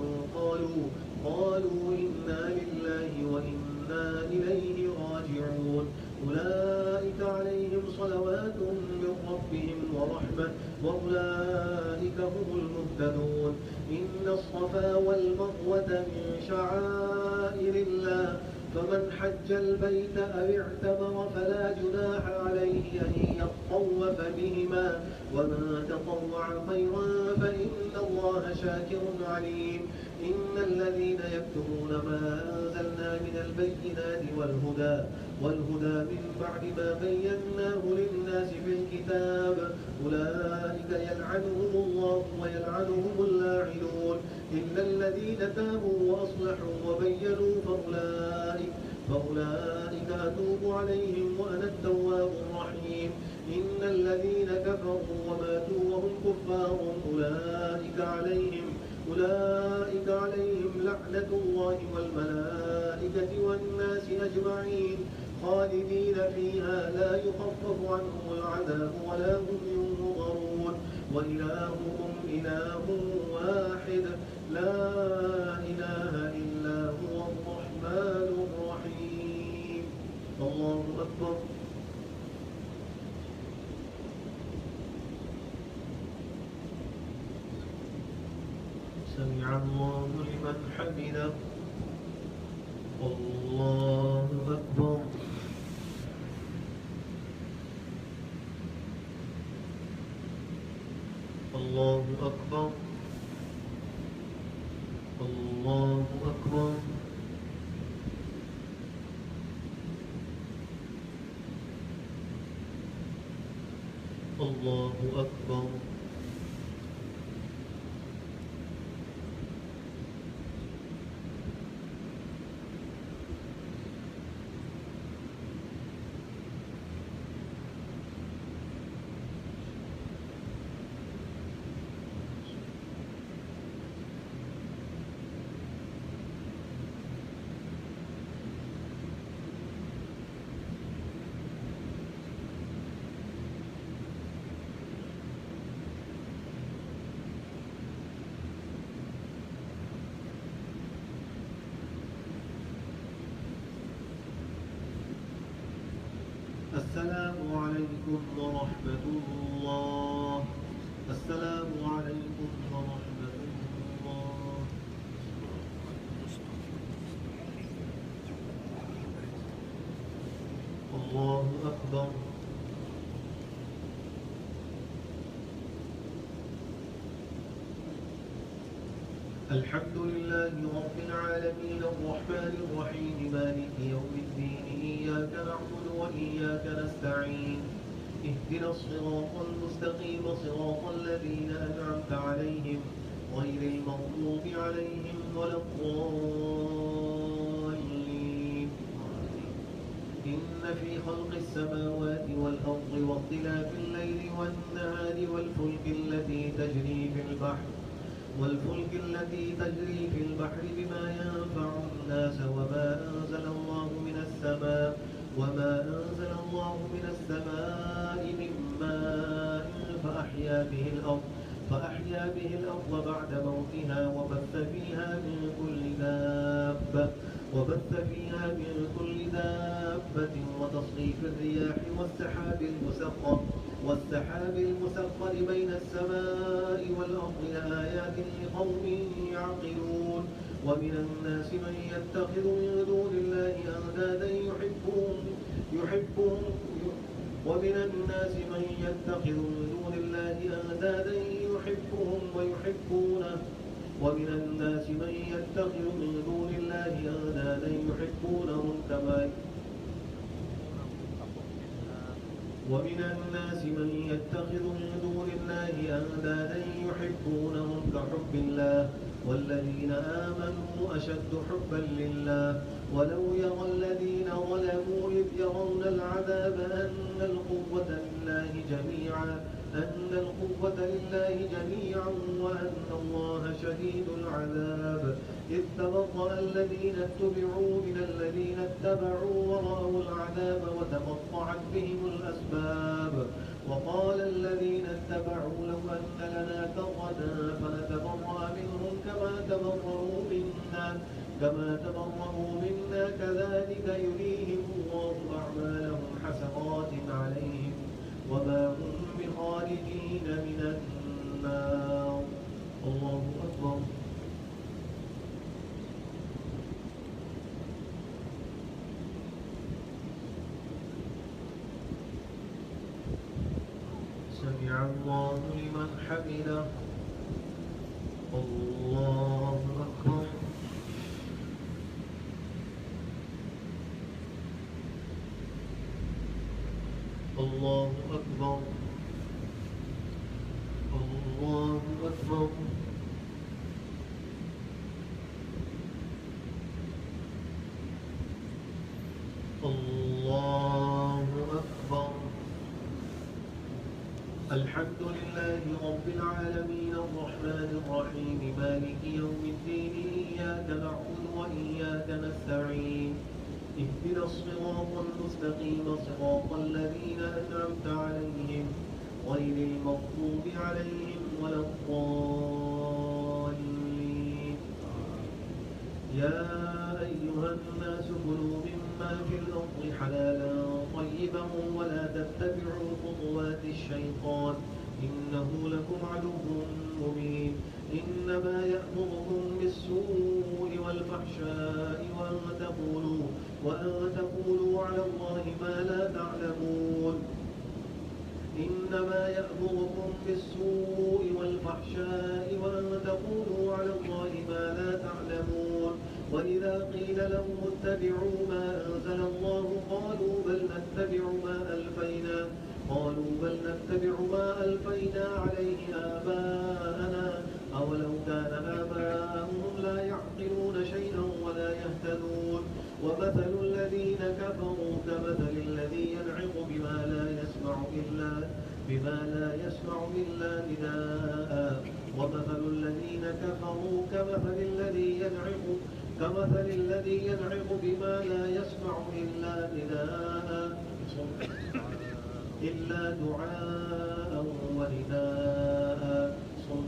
قالوا إنا لله وإنا إليه راجعون. أولئك عليهم صلوات من ربهم ورحمة وأولئك هم المهتدون. إن الصفا والمروة من شعائر الله فمن حج البيت أو اعتمر فلا جناح عليه أن يطوف بهما ومن تطوع خيرا فإن الله شاكر عليم. إن الذين يكتمون ما أنزلنا من البينات والهدى من بعد ما بيناه للناس في الكتاب أولئك يلعنهم الله ويلعنهم اللاعنون إلا الذين تابوا وأصلحوا وبينوا فأولئك أتوب عليهم وأنا التواب الرحيم. إن الذين كفروا وماتوا وهم كفار أولئك عليهم لعنة الله والملائكة والناس أجمعين خالدين فيها لا يخفف عنهم العذاب ولا هم ينظرون. وإلهكم إله واحد لا إله إلا هو الرحمن الرحيم. الله أكبر. سمع الله لمن حمده. الله أكبر. الله أكبر. الله أكبر. الله أكبر. السلام عليكم ورحمة الله. السلام عليكم ورحمة الله. الله أكبر. الحمد لله رب العالمين الرحمن الرحيم مالك يوم الدين إياك نعبد وإياك نستعين اهدنا الصراط المستقيم صراط الذين أنعمت عليهم غير المغضوب عليهم ولا الضالين. إن في خلق السماوات والأرض واختلاف الليل والنهار والفلك التي تجري في البحر بما ينفع الناس وما أنزل الله من السماء وتصريف الرياح والسحاب المسخر بين السماء والأرض لآيات لقوم يعقلون. ومن الناس من يتخذ من دون الله أندادا يحبهم ويحبونه كحب الله والذين آمنوا أشد حبا لله. ولو يرى الذين ظلموا إذ يرون العذاب أن القوة لله جميعا وأن الله شديد العذاب. إذ تبرأ الذين اتبعوا من الذين اتبعوا ورأوا العذاب وتقطعت بهم الأسباب. وقال الذين اتبعوا لو أن لنا كرة فنتبرأ منهم كما تبرأوا منا كذلك يريهم الله أعمالهم حسرات عليهم وما هم بخارجين من النار. الله أكبر. سمع الله لمن حمده. الله أكبر. الله أكبر. الله أكبر. الله أكبر. الحمد لله رب العالمين الرحمن الرحيم مالك يوم الدين إياك نعبد وإياك نستعين اهدنا الصراط المستقيم صراط الذين أنعمت عليهم غير المغضوب عليهم ولا الضالين. يا أيها الناس كلوا مما في الأرض حلالا طيبا ولا تتبعوا خطوات الشيطان إنه لكم عدو مبين. إنما يأمركم بالسوء والفحشاء وأن تقولوا على الله ما لا تعلمون. إنما يأمركم بالسوء والفحشاء وأن تقولوا على الله ما لا تعلمون. وإذا قيل لهم اتبعوا ما أنزل الله قالوا بل نتبع ما ألفينا عليه آباءنا أولو كان آباؤهم لا يعقلون شيئا ولا يهتدون. ومثل الذين كفروا كمثل الذي ينعق بما لا يسمع إلا نداء. ومثل الذين كفروا كمثل الذي ينعق بما لا يسمع إلا دعاء ونداء صم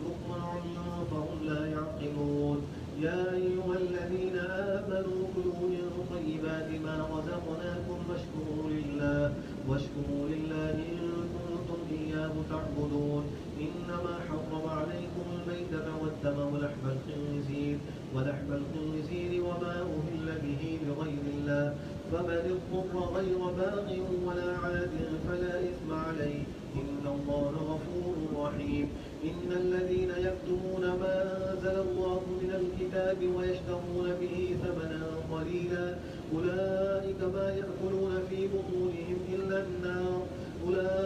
بكم عمي فهم لا يعقلون. يا أيها الذين آمنوا كلوا من طيبات ما رزقناكم واشكروا لله إن كنتم إياه تعبدون. إنما حرم عليكم الميتة والدم ولحم الخنزير وما أهل به لغير الله فمن اضطر غير باغ ولا عاد فلا إثم عليه إن الله غفور رحيم. إن الذين يكتمون ما أنزل الله من الكتاب ويشترون به ثمنا قليلا أولئك ما يأكلون في بطونهم إلا النار ولا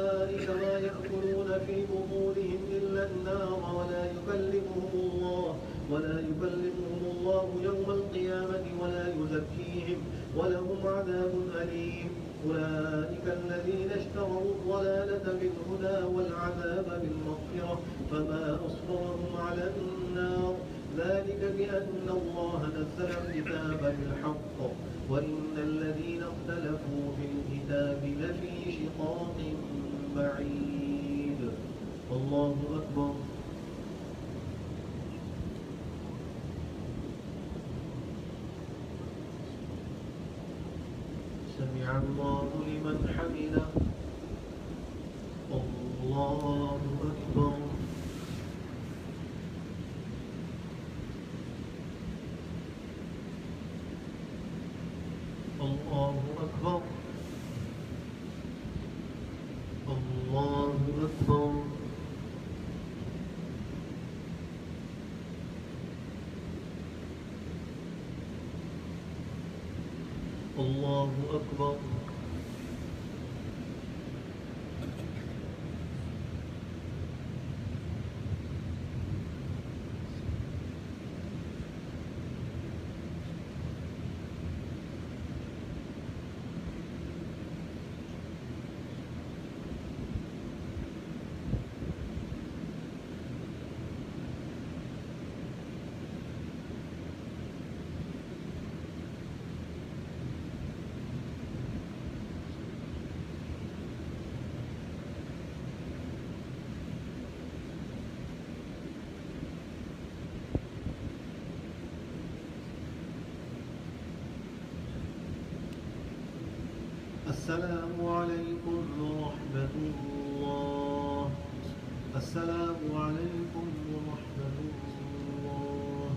يكلمهم الله يوم القيامة ولا يزكيهم ولهم عذاب أليم. أولئك الذين اشتروا الضلالة بالهدى والعذاب بالمغفرة فما أصبرهم على النار ذلك بأن الله نزل الكتاب بالحق وإن الذين اختلفوا في الكتاب لفي شقاق بعيد. الله أكبر. سمع الله لمن حمده. الله أكبر. الله أكبر. الله أكبر. الله أكبر. السلام عليكم ورحمة الله. السلام عليكم ورحمة الله.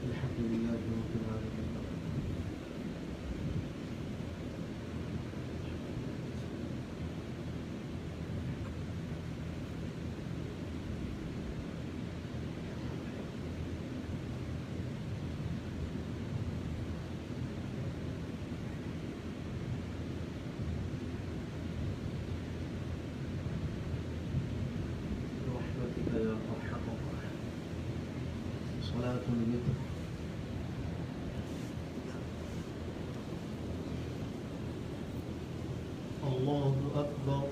الحمد لله رب العالمين. يا أرحم الراحمين. صلاة الوتر. الله أكبر.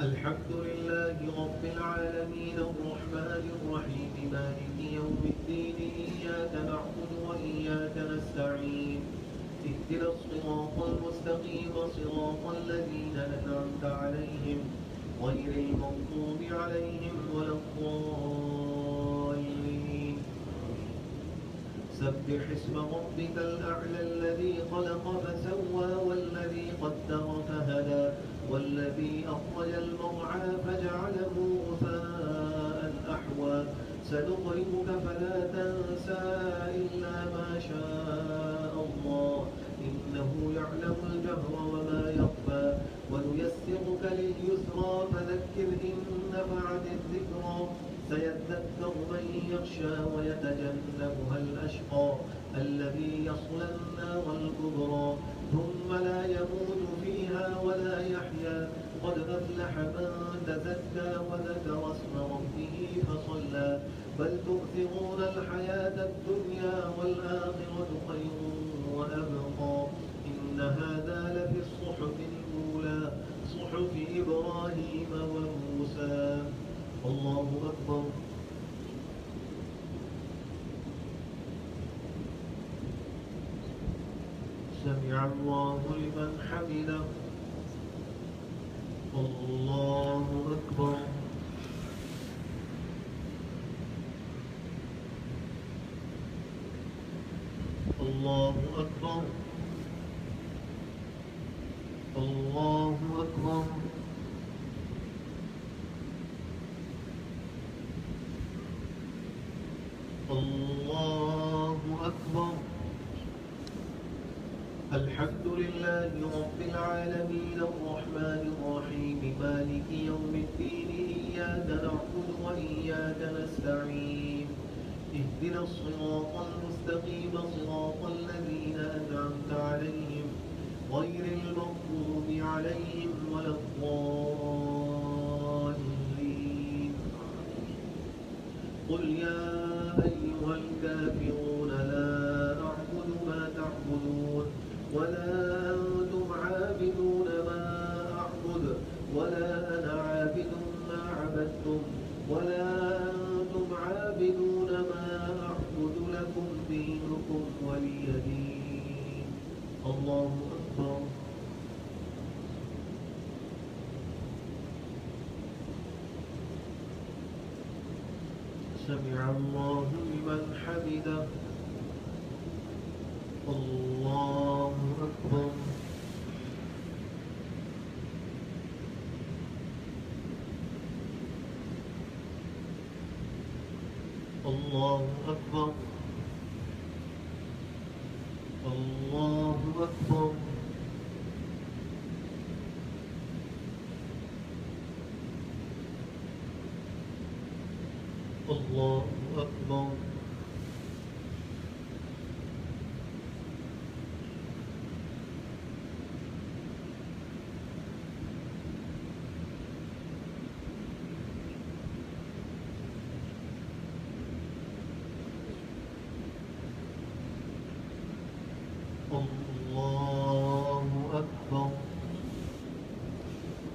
الحمد لله رب العالمين الرحمن الرحيم مالك يوم الدين إياك نعبد وإياك نستعين اهدنا الصراط المستقيم صراط الذين أنعمت عليهم غير المغضوب عليهم ولا الضالين. سبح اسم ربك الأعلى الذي خلق فسوى والذي قدر فهدى والذي أخرج المرعى فجعله غثاء أحوى سنقرئك فلا تنسى إلا ما شاء الله إنه يعلم الجهر وما يخفى ونيسرك لليسرى فذكر إن نفعت الذكرى سيذكر من يخشى ويتجنبها الأشقى الذي يصلى النار الكبرى ثم لا يموت فيها ولا يحيا قد أفلح من تزكى وذكر اسم ربه فصلى بل تؤثرون الحياة الدنيا والآخرة خير وأبقى إن هذا لفي الصحف الأولى صحف إبراهيم وموسى. الله أكبر. سمع الله لمن حمده. الله أكبر. الله أكبر. الله أكبر. الله أكبر. الحمد لله رب العالمين الرحمن الرحيم مالك يوم الدين إياك نعبد وإياك نستعين اهدنا الصراط المستقيم صراط الذين أنعمت عليهم غير المغضوب عليهم ولا الضالين. قل يا أيها الكافرون لا أعبد ما تعبدون ولا أنتم عابدون ما أعبد ولا أنا عابد ما عبدتم ولا أنتم عابدون ما أعبد لكم دينكم ولي دين. الله أكبر. سمع الله لمن حمده الله أكبر الله أكبر الله أكبر الله أكبر الله أكبر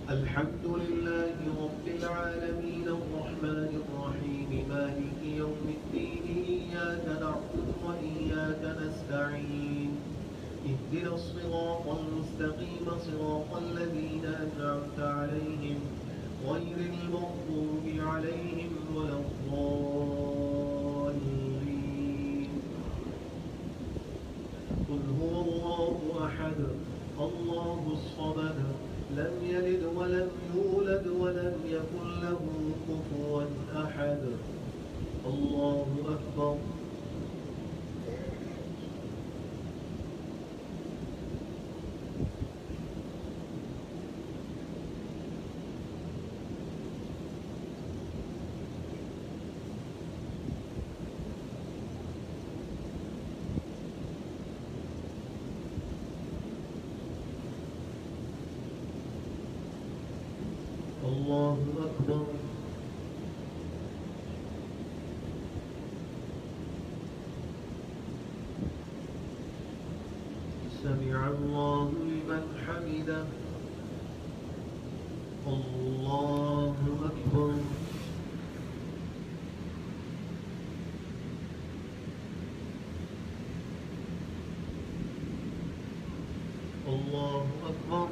الحمد لله رب العالمين الرحمن الرحيم مالك يوم الدين إياك نعبد وإياك نستعين اهدنا الصراط المستقيم صراط الذين أنعمت عليهم غير المغضوب عليهم ولا الضالين قل هو الله أحد الله الصمد لم يلد ولم يولد ولم يكن له كفوا أحد الله أكبر الله أكبر سمع الله لمن حمده الله أكبر الله أكبر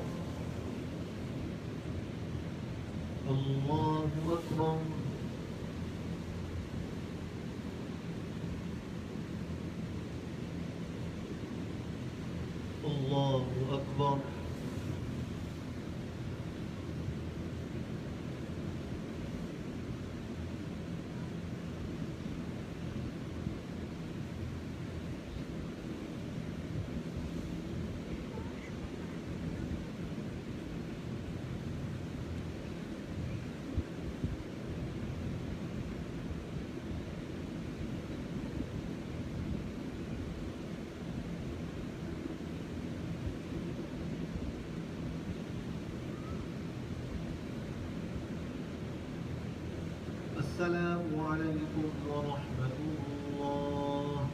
الله أكبر الله أكبر السلام عليكم ورحمة الله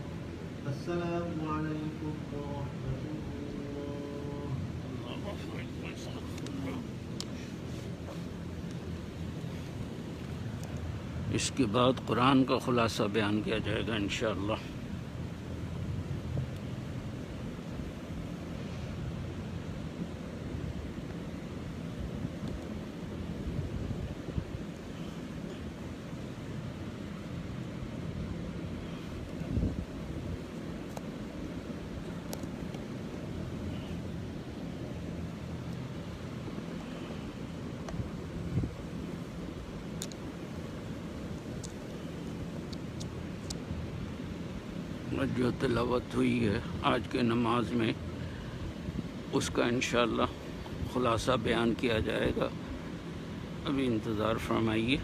السلام عليكم ورحمة الله اس کے بعد قرآن کا خلاصہ بیان کیا جائے گا انشاءاللہ جو تلاوت ہوئی ہے آج کے نماز میں اس کا انشاءاللہ خلاصہ بیان کیا جائے گا ابھی انتظار فرمائیے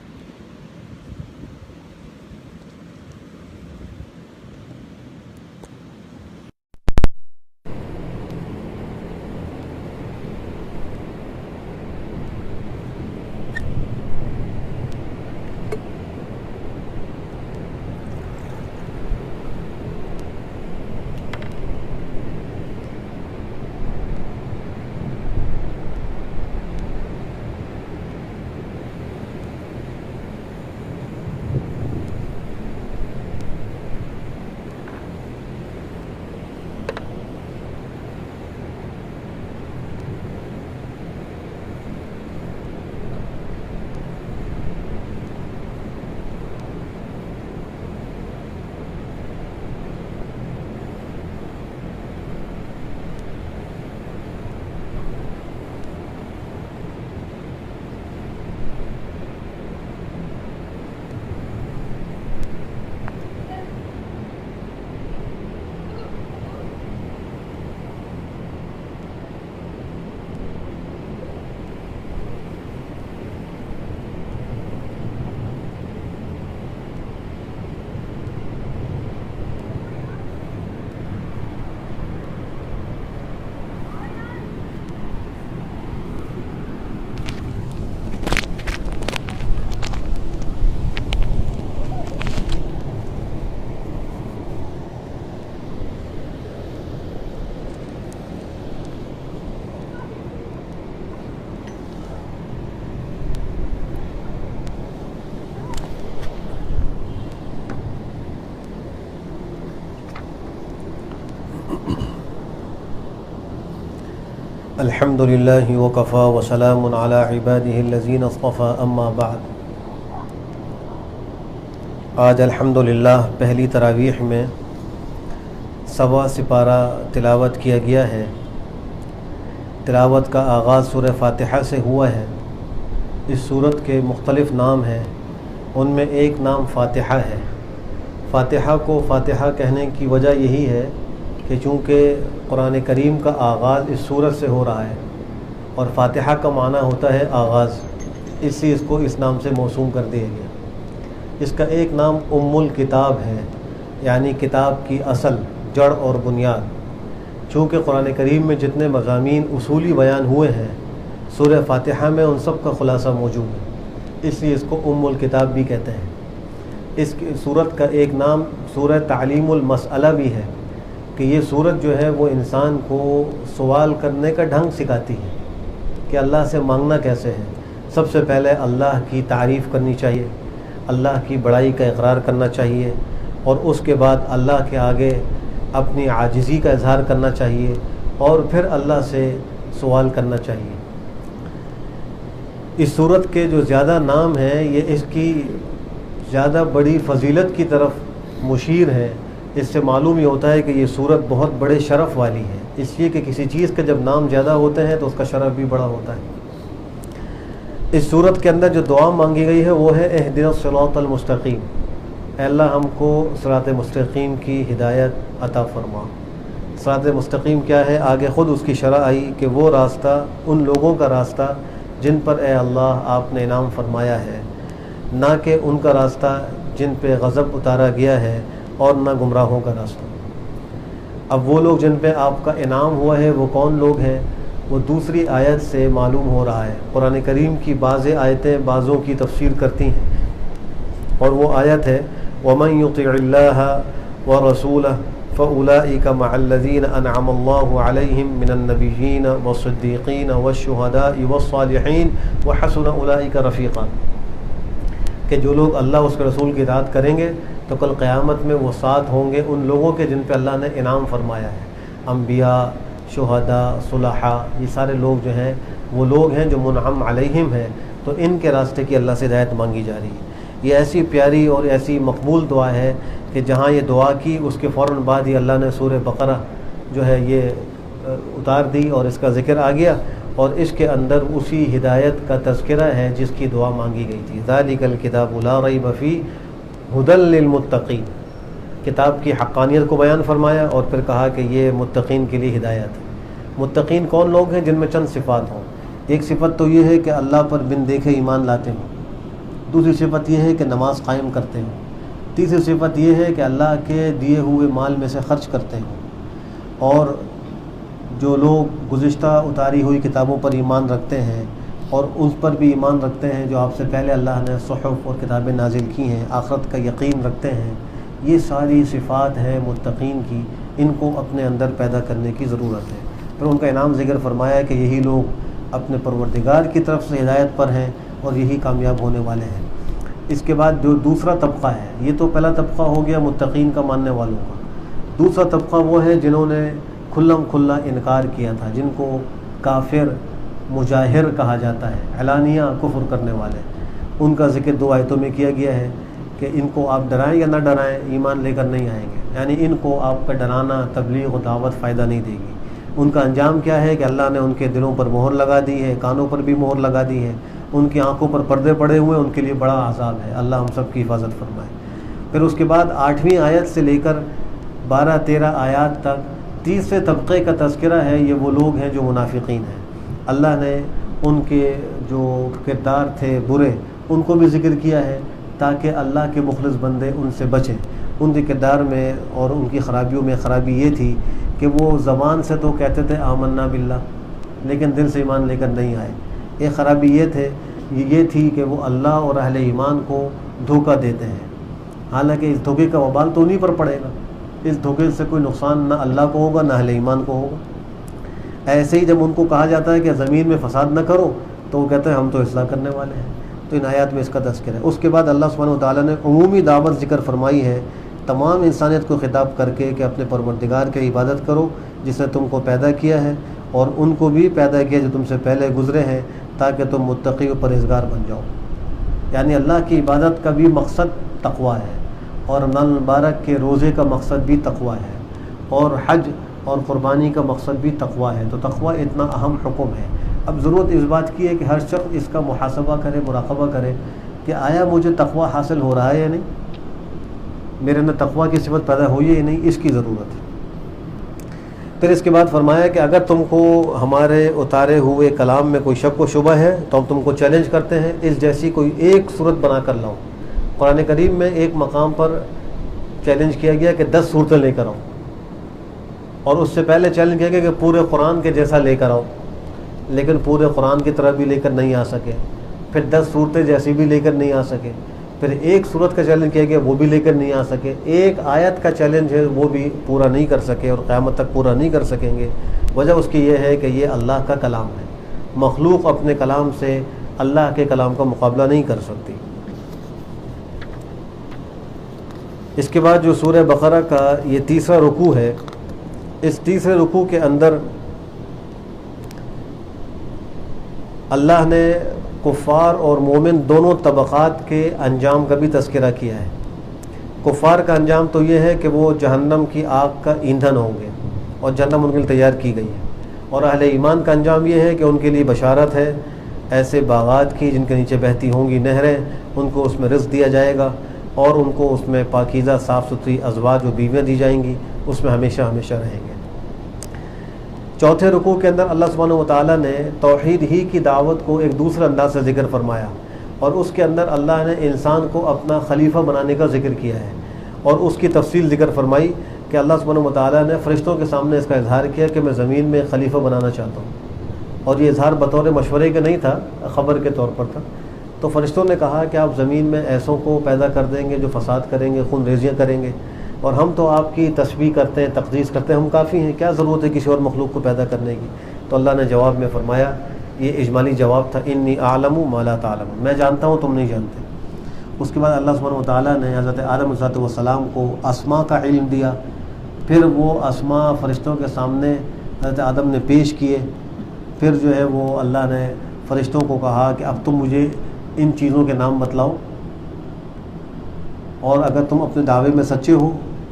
الحمد للہ وکفا وسلام علی عبادہ الذین اصطفى اما بعد۔ آج الحمدللہ پہلی تراویح میں 1.25 سپارہ تلاوت کیا گیا ہے۔ تلاوت کا آغاز سورہ فاتحہ سے ہوا ہے۔ اس سورت کے مختلف نام ہیں، ان میں ایک نام فاتحہ ہے۔ فاتحہ کو فاتحہ کہنے کی وجہ یہی ہے کہ چونکہ قرآن کریم کا آغاز اس سورت سے ہو رہا ہے اور فاتحہ کا معنی ہوتا ہے آغاز، اس لیے اس کو اس نام سے موسوم کر دیا گیا۔ اس کا ایک نام ام الکتاب ہے، یعنی کتاب کی اصل، جڑ اور بنیاد۔ چونکہ قرآن کریم میں جتنے مضامین اصولی بیان ہوئے ہیں سورہ فاتحہ میں ان سب کا خلاصہ موجود ہے، اس لیے اس کو ام الکتاب بھی کہتے ہیں۔ اس سورت کا ایک نام سورہ تعلیم المسئلہ بھی ہے کہ یہ سورت جو ہے وہ انسان کو سوال کرنے کا ڈھنگ سکھاتی ہے کہ اللہ سے مانگنا کیسے ہے۔ سب سے پہلے اللہ کی تعریف کرنی چاہیے، اللہ کی بڑائی کا اقرار کرنا چاہیے، اور اس کے بعد اللہ کے آگے اپنی عاجزی کا اظہار کرنا چاہیے، اور پھر اللہ سے سوال کرنا چاہیے۔ اس سورت کے جو زیادہ نام ہیں یہ اس کی زیادہ بڑی فضیلت کی طرف مشیر ہے۔ اس سے معلوم یہ ہوتا ہے کہ یہ سورت بہت بڑے شرف والی ہے، اس لیے کہ کسی چیز کے جب نام زیادہ ہوتے ہیں تو اس کا شرف بھی بڑا ہوتا ہے۔ اس سورت کے اندر جو دعا مانگی گئی ہے وہ ہے اہدنا الصراط المستقیم، اے اللہ ہم کو صراط مستقیم کی ہدایت عطا فرما۔ صراط مستقیم کیا ہے؟ آگے خود اس کی شرح آئی کہ وہ راستہ ان لوگوں کا راستہ جن پر اے اللہ آپ نے انعام فرمایا ہے، نہ کہ ان کا راستہ جن پہ غضب اتارا گیا ہے، اور نہ گمراہوں کا راستہ۔ اب وہ لوگ جن پہ آپ کا انعام ہوا ہے وہ کون لوگ ہیں؟ وہ دوسری آیت سے معلوم ہو رہا ہے۔ قرآن کریم کی بعض آیتیں بعضوں کی تفسیر کرتی ہیں، اور وہ آیت ہے وَمَن يُطِعِ اللَّهَ وَرَسُولَهُ فَأُولَئِكَ مَعَ الَّذِينَ أَنْعَمَ اللَّهُ عَلَيْهِم مِّنَ النَّبِيِّينَ وَالصِّدِّيقِينَ وَالشُّهَدَاءِ وَالصَّالِحِينَ وَحَسُنَ أُولَئِكَ رَفِيقًا، کہ جو لوگ اللہ اس کے رسول کی اطاعت کریں گے تو کل قیامت میں وہ ساتھ ہوں گے ان لوگوں کے جن پہ اللہ نے انعام فرمایا ہے۔ انبیاء، شہداء، صلحاء، یہ سارے لوگ جو ہیں وہ لوگ ہیں جو منعم علیہم ہیں، تو ان کے راستے کی اللہ سے ہدایت مانگی جا رہی ہے۔ یہ ایسی پیاری اور ایسی مقبول دعا ہے کہ جہاں یہ دعا کی اس کے فوراً بعد ہی اللہ نے سورہ بقرہ جو ہے یہ اتار دی اور اس کا ذکر آ گیا، اور اس کے اندر اسی ہدایت کا تذکرہ ہے جس کی دعا مانگی گئی تھی۔ ذالک الکتاب لا ریب فیہ ھدی للمتقین، کتاب کی حقانیت کو بیان فرمایا اور پھر کہا کہ یہ متقین کے لیے ہدایت ہے۔ متقین کون لوگ ہیں؟ جن میں چند صفات ہوں۔ ایک صفت تو یہ ہے کہ اللہ پر بن دیکھے ایمان لاتے ہوں، دوسری صفت یہ ہے کہ نماز قائم کرتے ہوں، تیسری صفت یہ ہے کہ اللہ کے دیے ہوئے مال میں سے خرچ کرتے ہوں، اور جو لوگ گزشتہ اتاری ہوئی کتابوں پر ایمان رکھتے ہیں اور اس پر بھی ایمان رکھتے ہیں جو آپ سے پہلے اللہ نے صحف اور کتابیں نازل کی ہیں، آخرت کا یقین رکھتے ہیں، یہ ساری صفات ہیں متقین کی، ان کو اپنے اندر پیدا کرنے کی ضرورت ہے۔ پھر ان کا انعام ذکر فرمایا کہ یہی لوگ اپنے پروردگار کی طرف سے ہدایت پر ہیں اور یہی کامیاب ہونے والے ہیں۔ اس کے بعد جو دوسرا طبقہ ہے، یہ تو پہلا طبقہ ہو گیا متقین کا ماننے والوں کا، دوسرا طبقہ وہ ہے جنہوں نے کھلم کھلا انکار کیا تھا، جن کو کافر مجاہر کہا جاتا ہے، اعلانیہ کفر کرنے والے۔ ان کا ذکر 2 آیتوں میں کیا گیا ہے کہ ان کو آپ ڈرائیں یا نہ ڈرائیں ایمان لے کر نہیں آئیں گے، یعنی ان کو آپ کا ڈرانا، تبلیغ و دعوت فائدہ نہیں دے گی۔ ان کا انجام کیا ہے کہ اللہ نے ان کے دلوں پر مہر لگا دی ہے، کانوں پر بھی مہر لگا دی ہے، ان کی آنکھوں پر پردے پڑے ہوئے، ان کے لیے بڑا عذاب ہے۔ اللہ ہم سب کی حفاظت فرمائے۔ پھر اس کے بعد 8ویں آیت سے لے کر 12-13 آیات تک تیسرے طبقے کا تذکرہ ہے۔ یہ وہ لوگ ہیں جو منافقین ہیں، اللہ نے ان کے جو کردار تھے برے ان کو بھی ذکر کیا ہے تاکہ اللہ کے مخلص بندے ان سے بچیں۔ ان کے کردار میں اور ان کی خرابیوں میں خرابی یہ تھی کہ وہ زبان سے تو کہتے تھے آمنا باللہ، لیکن دل سے ایمان لے کر نہیں آئے۔ ایک خرابی یہ تھی کہ وہ اللہ اور اہل ایمان کو دھوکہ دیتے ہیں، حالانکہ اس دھوکے کا وبال تو انہیں پر پڑے گا، اس دھوکے سے کوئی نقصان نہ اللہ کو ہوگا نہ اہل ایمان کو ہوگا۔ ایسے ہی جب ان کو کہا جاتا ہے کہ زمین میں فساد نہ کرو تو وہ کہتے ہیں ہم تو اصلاح کرنے والے ہیں۔ تو ان آیات میں اس کا تذکر ہے۔ اس کے بعد اللہ سبحانہ و تعالیٰ نے عمومی دعوت ذکر فرمائی ہے تمام انسانیت کو خطاب کر کے کہ اپنے پروردگار کی عبادت کرو جس نے تم کو پیدا کیا ہے، اور ان کو بھی پیدا کیا جو تم سے پہلے گزرے ہیں تاکہ تم متقی و پرہیزگار بن جاؤ۔ یعنی اللہ کی عبادت کا بھی مقصد تقوی ہے، اور رمضان المبارک کے روزے کا مقصد بھی تقوی ہے، اور حج اور قربانی کا مقصد بھی تقوی ہے۔ تو تقوی اتنا اہم حکم ہے۔ اب ضرورت اس بات کی ہے کہ ہر شخص اس کا محاسبہ کرے، مراقبہ کرے کہ آیا مجھے تقوی حاصل ہو رہا ہے یا نہیں، میرے اندر تقوی کی صفت پیدا ہوئی ہے یا نہیں، اس کی ضرورت ہے۔ پھر اس کے بعد فرمایا کہ اگر تم کو ہمارے اتارے ہوئے کلام میں کوئی شک و شبہ ہے تو ہم تم کو چیلنج کرتے ہیں، اس جیسی کوئی ایک صورت بنا کر لاؤ۔ قرآن کریم میں ایک مقام پر چیلنج کیا گیا کہ 10 صورتیں لے کر آؤ، اور اس سے پہلے چیلنج کیا گیا کہ پورے قرآن کے جیسا لے کر آؤ، لیکن پورے قرآن کی طرح بھی لے کر نہیں آ سکے۔ پھر 10 صورتیں جیسی بھی لے کر نہیں آ سکے۔ پھر ایک صورت کا چیلنج کیا گیا، وہ بھی لے کر نہیں آ سکے۔ ایک آیت کا چیلنج ہے، وہ بھی پورا نہیں کر سکے اور قیامت تک پورا نہیں کر سکیں گے۔ وجہ اس کی یہ ہے کہ یہ اللہ کا کلام ہے، مخلوق اپنے کلام سے اللہ کے کلام کا مقابلہ نہیں کر سکتی۔ اس کے بعد جو سورہ بقرہ کا یہ تیسرا رکوع ہے، اس تیسرے رکوع کے اندر اللہ نے کفار اور مومن دونوں طبقات کے انجام کا بھی تذکرہ کیا ہے۔ کفار کا انجام تو یہ ہے کہ وہ جہنم کی آگ کا ایندھن ہوں گے، اور جہنم ان کے لیے تیار کی گئی ہے۔ اور اہل ایمان کا انجام یہ ہے کہ ان کے لیے بشارت ہے ایسے باغات کی جن کے نیچے بہتی ہوں گی نہریں، ان کو اس میں رزق دیا جائے گا، اور ان کو اس میں پاکیزہ صاف ستھری ازواج و بیویاں دی جائیں گی، اس میں ہمیشہ ہمیشہ رہیں گے۔ چوتھے رکوع کے اندر اللہ سبحانہ وتعالیٰ نے توحید ہی کی دعوت کو ایک دوسرے انداز سے ذکر فرمایا، اور اس کے اندر اللہ نے انسان کو اپنا خلیفہ بنانے کا ذکر کیا ہے، اور اس کی تفصیل ذکر فرمائی کہ اللہ سبحانہ وتعالیٰ نے فرشتوں کے سامنے اس کا اظہار کیا کہ میں زمین میں خلیفہ بنانا چاہتا ہوں، اور یہ اظہار بطور مشورے کے نہیں تھا، خبر کے طور پر تھا۔ تو فرشتوں نے کہا کہ آپ زمین میں ایسوں کو پیدا کر دیں گے جو فساد کریں گے، خون ریزیاں کریں گے، اور ہم تو آپ کی تسبیح کرتے ہیں، تقدیس کرتے ہیں، ہم کافی ہیں، کیا ضرورت ہے کسی اور مخلوق کو پیدا کرنے کی۔ تو اللہ نے جواب میں فرمایا، یہ اجمالی جواب تھا، انی اعلم ما لا تعلمون، میں جانتا ہوں تم نہیں جانتے۔ اس کے بعد اللہ سبحانہ وتعالیٰ نے حضرت آدم علیہ السلام کو اسماء کا علم دیا، پھر وہ اسماء فرشتوں کے سامنے حضرت آدم نے پیش کیے۔ پھر جو ہے وہ اللہ نے فرشتوں کو کہا کہ اب تم مجھے ان چیزوں کے نام بتلاؤ، اور اگر تم اپنے دعوے میں سچے ہو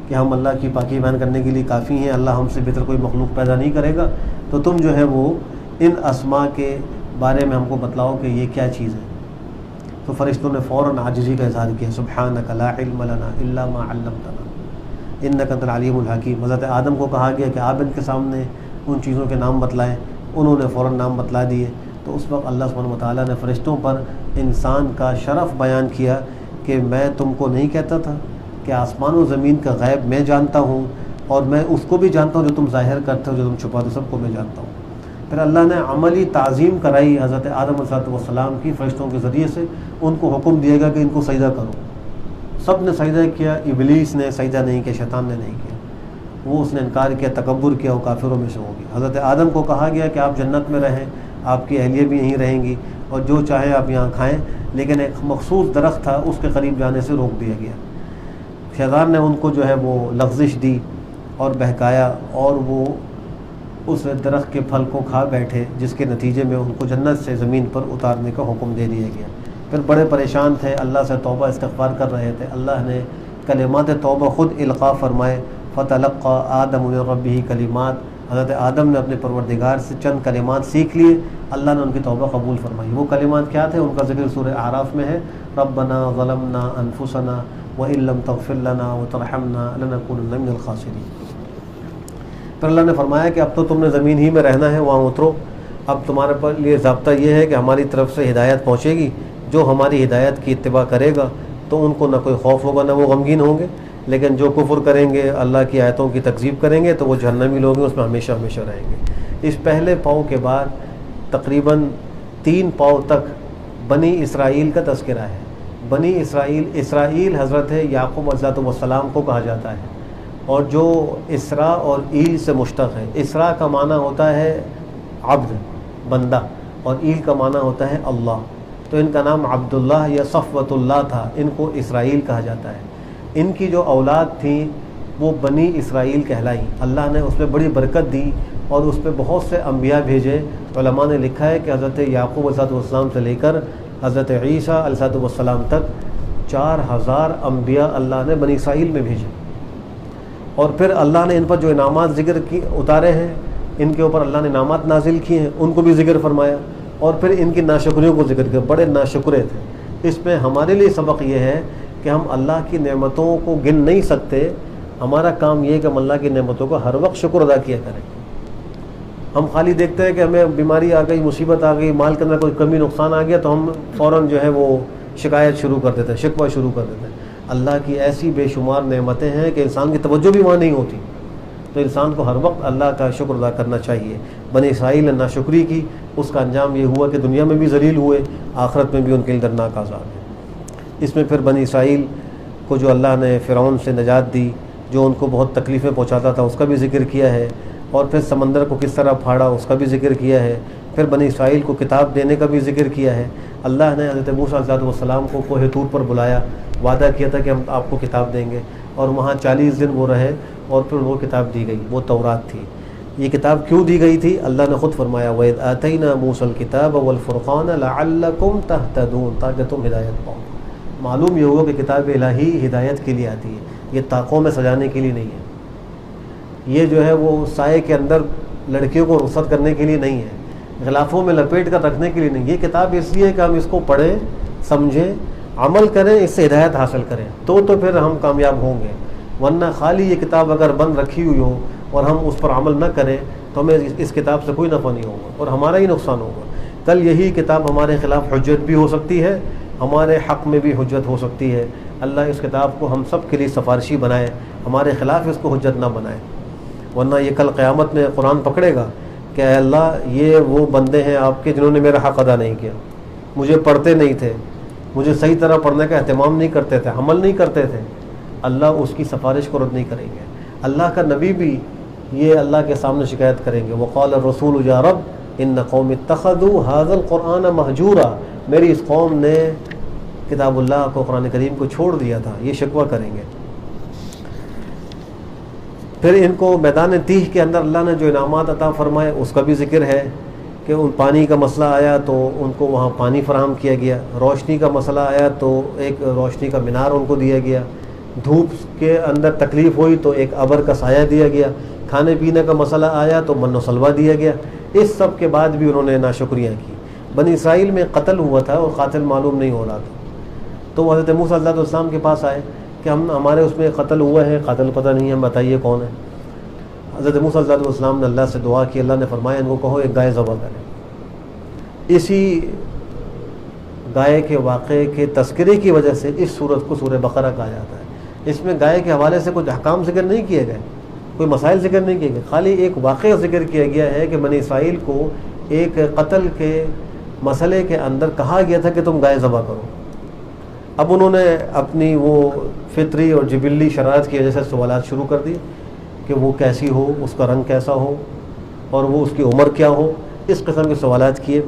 کہ ہم اللہ کی پاکی بیان کرنے کے لیے کافی ہیں، اللہ ہم سے بہتر کوئی مخلوق پیدا نہیں کرے گا، تو تم جو ہے وہ ان اسماء کے بارے میں ہم کو بتلاؤ کہ یہ کیا چیز ہے۔ تو فرشتوں نے فوراً عاجزی کا اظہار کیا، سبحانک لا علم لنا الا ما علمتنا انک انت العلیم الحکیم۔ حضرت آدم کو کہا گیا کہ آپ ان کے سامنے ان چیزوں کے نام بتلائیں، انہوں نے فوراً نام بتلا دیے۔ تو اس وقت اللہ سبحانہ وتعالیٰ نے فرشتوں پر انسان کا شرف بیان کیا کہ میں تم کو نہیں کہتا تھا کہ آسمان و زمین کا غیب میں جانتا ہوں، اور میں اس کو بھی جانتا ہوں جو تم ظاہر کرتے ہو، جو تم چھپاتے ہو، سب کو میں جانتا ہوں۔ پھر اللہ نے عملی تعظیم کرائی حضرت آدم علیہ السلام کی فرشتوں کے ذریعے سے، ان کو حکم دیا گیا کہ ان کو سجدہ کرو۔ سب نے سجدہ کیا، ابلیس نے سجدہ نہیں کیا، شیطان نے نہیں کیا، وہ اس نے انکار کیا، تکبر کیا، وہ کافروں میں سے ہو گیا۔ حضرت آدم کو کہا گیا کہ آپ جنت میں رہیں، آپ کی اہلیہ بھی یہیں رہیں گی، اور جو چاہے آپ یہاں کھائیں، لیکن ایک مخصوص درخت تھا اس کے قریب جانے سے روک دیا گیا۔ شیطان نے ان کو جو ہے وہ لغزش دی اور بہکایا، اور وہ اس درخت کے پھل کو کھا بیٹھے، جس کے نتیجے میں ان کو جنت سے زمین پر اتارنے کا حکم دے دیا گیا۔ پھر بڑے پریشان تھے، اللہ سے توبہ استغفار کر رہے تھے، اللہ نے کلمات توبہ خود القاء فرمائے، فتلقى آدم من ربہ کلمات، حضرت آدم نے اپنے پروردگار سے چند کلمات سیکھ لیے، اللہ نے ان کی توبہ قبول فرمائی۔ وہ کلمات کیا تھے؟ ان کا ذکر سورہ اعراف میں ہے، ربنا ظلمنا انفسنا وَإِن لَّمْ تَغْفِرْ لَنَا وَتَرْحَمْنَا لَنَكُونَنَّ مِنَ الْخَاسِرِينَ۔ پھر اللہ نے فرمایا کہ اب تو تم نے زمین ہی میں رہنا ہے، وہاں اترو، اب تمہارے پر لیے ضابطہ یہ ہے کہ ہماری طرف سے ہدایت پہنچے گی، جو ہماری ہدایت کی اتباع کرے گا تو ان کو نہ کوئی خوف ہوگا نہ وہ غمگین ہوں گے، لیکن جو کفر کریں گے، اللہ کی آیتوں کی تکذیب کریں گے تو وہ جہنمی لوگ ہیں، اس میں ہمیشہ ہمیشہ رہیں گے۔ اس پہلے پاؤ کے بعد تقریباً 3 پاؤ تک بنی اسرائیل کا تذکرہ ہے۔ بنی اسرائیل حضرت یعقوب علیہ السلام کو کہا جاتا ہے، اور جو اسرا اور ایل سے مشتق ہے۔ اسرا کا معنی ہوتا ہے عبد، بندہ، اور ایل کا معنی ہوتا ہے اللہ، تو ان کا نام عبداللہ یا صفوت اللہ تھا، ان کو اسرائیل کہا جاتا ہے۔ ان کی جو اولاد تھیں وہ بنی اسرائیل کہلائی، اللہ نے اس میں بڑی برکت دی، اور اس پہ بہت سے انبیاء بھیجے. علماء نے لکھا ہے کہ حضرت یعقوب علیہ السلام سے لے کر حضرت عیسیٰ علیہ السلام تک 4000 انبیاء اللہ نے بنی اسرائیل میں بھیجے. اور پھر اللہ نے ان پر جو انعامات ذکر کی اتارے ہیں، ان کے اوپر اللہ نے انعامات نازل کیے ہیں، ان کو بھی ذکر فرمایا. اور پھر ان کی ناشکریوں کو ذکر کیا، بڑے ناشکرے تھے. اس میں ہمارے لیے سبق یہ ہے کہ ہم اللہ کی نعمتوں کو گن نہیں سکتے. ہمارا کام یہ ہے کہ ہم اللہ کی نعمتوں کا ہر وقت شکر ادا کیا کریں. ہم خالی دیکھتے ہیں کہ ہمیں بیماری آ گئی، مصیبت آ گئی، مال کے اندر کوئی کمی نقصان آ گیا تو ہم فوراً جو ہے وہ شکایت شروع کر دیتے ہیں، شکوہ شروع کر دیتے ہیں. اللہ کی ایسی بے شمار نعمتیں ہیں کہ انسان کی توجہ بھی وہاں نہیں ہوتی. تو انسان کو ہر وقت اللہ کا شکر ادا کرنا چاہیے. بنی اسرائیل نے ناشکری کی، اس کا انجام یہ ہوا کہ دنیا میں بھی ذلیل ہوئے، آخرت میں بھی ان کے لیے دردناک عذاب ہے. اس میں پھر بنی اسرائیل کو جو اللہ نے فرعون سے نجات دی، جو ان کو بہت تکلیفیں پہنچاتا تھا، اس کا بھی ذکر کیا ہے. اور پھر سمندر کو کس طرح پھاڑا، اس کا بھی ذکر کیا ہے. پھر بنی اسرائیل کو کتاب دینے کا بھی ذکر کیا ہے. اللہ نے حضرت موسیٰ علیہ السلام کو کوہ طور پر بلایا، وعدہ کیا تھا کہ ہم آپ کو کتاب دیں گے، اور وہاں 40 دن وہ رہے اور پھر وہ کتاب دی گئی، وہ تورات تھی. یہ کتاب کیوں دی گئی تھی؟ اللہ نے خود فرمایا وَإِذْ آتَيْنَا مُوسَى الْكِتَابَ وَالْفُرْقَانَ لَعَلَّكُمْ تَهْتَدُونَ، تاکہ تم ہدایت پاؤ. معلوم یہ ہوا کہ کتاب الہی ہدایت کے لیے آتی ہے، یہ طاقوں میں سجانے کے لیے نہیں ہے. یہ جو ہے وہ سائے کے اندر لڑکیوں کو رخصت کرنے کے لیے نہیں ہے، غلافوں میں لپیٹ کر رکھنے کے لیے نہیں. یہ کتاب اس لیے کہ ہم اس کو پڑھیں، سمجھیں، عمل کریں، اس سے ہدایت حاصل کریں، تو پھر ہم کامیاب ہوں گے. ورنہ خالی یہ کتاب اگر بند رکھی ہوئی ہو اور ہم اس پر عمل نہ کریں تو ہمیں اس کتاب سے کوئی نفع نہیں ہوگا اور ہمارا ہی نقصان ہوگا. کل یہی کتاب ہمارے خلاف حجت بھی ہو سکتی ہے، ہمارے حق میں بھی حجت ہو سکتی ہے. اللہ اس کتاب کو ہم سب کے لیے سفارشی بنائے، ہمارے خلاف اس کو حجت نہ بنائے. ورنہ یہ کل قیامت میں قرآن پکڑے گا کہ اے اللہ یہ وہ بندے ہیں آپ کے جنہوں نے میرا حق ادا نہیں کیا، مجھے پڑھتے نہیں تھے، مجھے صحیح طرح پڑھنے کا اہتمام نہیں کرتے تھے، عمل نہیں کرتے تھے. اللہ اس کی سفارش کو رد نہیں کریں گے. اللہ کا نبی بھی یہ اللہ کے سامنے شکایت کریں گے. وقال الرسول یا رب ان قوم اتخذوا هذا القرآن مہجورا، میری اس قوم نے کتاب اللہ کو، قرآن کریم کو چھوڑ دیا تھا. یہ شکوہ کریں گے. پھر ان کو میدان تیہ کے اندر اللہ نے جو انعامات عطا فرمائے اس کا بھی ذکر ہے کہ ان پانی کا مسئلہ آیا تو ان کو وہاں پانی فراہم کیا گیا. روشنی کا مسئلہ آیا تو ایک روشنی کا مینار ان کو دیا گیا. دھوپ کے اندر تکلیف ہوئی تو ایک ابر کا سایہ دیا گیا. کھانے پینے کا مسئلہ آیا تو من و سلوہ دیا گیا. اس سب کے بعد بھی انہوں نے ناشکریاں کی. بنی اسرائیل میں قتل ہوا تھا اور قاتل معلوم نہیں ہو رہا تھا، تو وہ حضرت موسیٰ علیہ السلام کے پاس آئے کہ ہمارے اس میں قتل ہوا ہے، قاتل پتہ نہیں ہے، بتائیے کون ہے. حضرت موسیٰ علیہ السلام نے اللہ سے دعا کی. اللہ نے فرمایا ان کو کہو ایک گائے ذبح کریں. اسی گائے کے واقعے کے تذکرے کی وجہ سے اس سورت کو سورہ بقرہ کہا جاتا ہے. اس میں گائے کے حوالے سے کچھ احکام ذکر نہیں کیے گئے، کوئی مسائل ذکر نہیں کیے گئے، خالی ایک واقعہ ذکر کیا گیا ہے کہ بنی اسرائیل کو ایک قتل کے مسئلے کے اندر کہا گیا تھا کہ تم گائے ذبح کرو. اب انہوں نے اپنی وہ فطری اور جبلی شرائط کی وجہ سے سوالات شروع کر دیے کہ وہ کیسی ہو، اس کا رنگ کیسا ہو، اور وہ اس کی عمر کیا ہو. اس قسم کے سوالات کیے.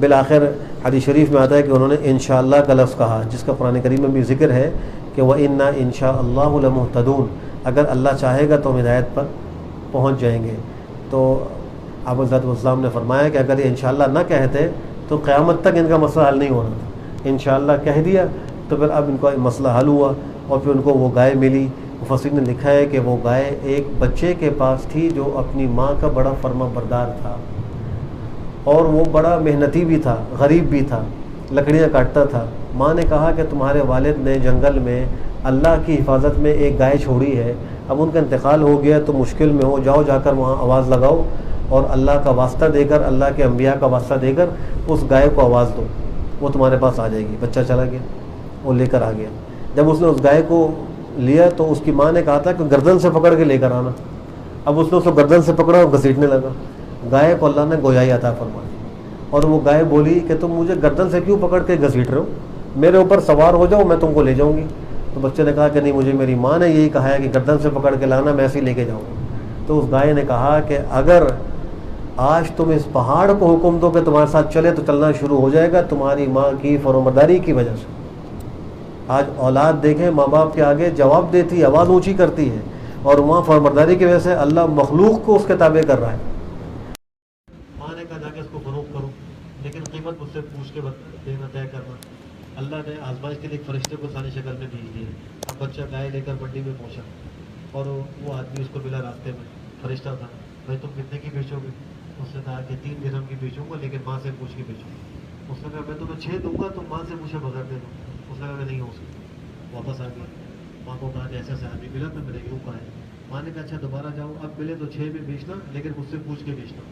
بالآخر حدیث شریف میں آتا ہے کہ انہوں نے انشاءاللہ کا لفظ کہا، جس کا قرآن کریم میں بھی ذکر ہے کہ وَإِنَّا إِن شَاءَ اللَّهُ لَمُهْتَدُونَ، اگر اللہ چاہے گا تو ہم ہدایت پر پہنچ جائیں گے. تو آپ علیہ السلام نے فرمایا کہ اگر یہ انشاءاللہ نہ کہتے تو قیامت تک ان کا مسئلہ حل نہیں ہونا تھا. انشاءاللہ کہہ دیا تو پھر اب ان کا مسئلہ حل ہوا اور پھر ان کو وہ گائے ملی. مفسرین نے لکھا ہے کہ وہ گائے ایک بچے کے پاس تھی جو اپنی ماں کا بڑا فرما بردار تھا، اور وہ بڑا محنتی بھی تھا، غریب بھی تھا، لکڑیاں کاٹتا تھا. ماں نے کہا کہ تمہارے والد نے جنگل میں اللہ کی حفاظت میں ایک گائے چھوڑی ہے، اب ان کا انتقال ہو گیا تو مشکل میں ہو، جاؤ جا کر وہاں آواز لگاؤ اور اللہ کا واسطہ دے کر، اللہ کے انبیاء کا واسطہ دے کر اس گائے کو آواز دو، وہ تمہارے پاس آ جائے گی. بچہ چلا گیا، وہ لے کر آ گیا. جب اس نے اس گائے کو لیا تو اس کی ماں نے کہا تھا کہ گردن سے پکڑ کے لے کر آنا. اب اس نے اس کو گردن سے پکڑا اور گھسیٹنے لگا. گائے کو اللہ نے گویائی عطا فرمائی اور وہ گائے بولی کہ تم مجھے گردن سے کیوں پکڑ کے گھسیٹ رہے ہو، میرے اوپر سوار ہو جاؤ، میں تم کو لے جاؤں گی. تو بچے نے کہا کہ نہیں، مجھے میری ماں نے یہی کہا ہے کہ گردن سے پکڑ کے لانا، میں ایسے ہی لے کے جاؤں گا. تو اس گائے نے کہا کہ اگر آج تم اس پہاڑ کو حکم دو کہ تمہارے ساتھ چلے تو چلنا شروع ہو جائے گا تمہاری ماں کی فرمانبرداری کی وجہ سے. آج اولاد دیکھیں ماں باپ کے آگے جواب دیتی ہے، آواز اونچی کرتی ہے، اور وہاں فرمانبرداری کی وجہ سے اللہ مخلوق کو اس کے تابع کر رہا ہے. پوچھ کے دینا طے کرنا. اللہ نے آزمائش کے لیے ایک فرشتے کو انسانی شکل میں بھیج دیا. اب بچہ گائے لے کر منڈی میں پہنچا اور وہ آدمی اس کو ملا راستے میں, فرشتہ تھا. بھائی تم کتنے کی بیچو گے؟ اس نے کہا کہ 3 درہم کی بیچوں گا, لیکن ماں سے پوچھ کے بیچوں گا. اس نے کہا میں تمہیں 6 دوں گا, تم ماں سے پوچھے بغیر دے دو. اس نے کہا کہ نہیں ہو سکتا. واپس آ گیا, ماں کو کہا کہ ایسے ایسے آدمی ملا تو میں نے یوں کہا ہے. ماں نے کہا اچھا دوبارہ جاؤ, اب ملے تو 6 میں بیچنا, لیکن مجھ سے پوچھ کے بیچنا.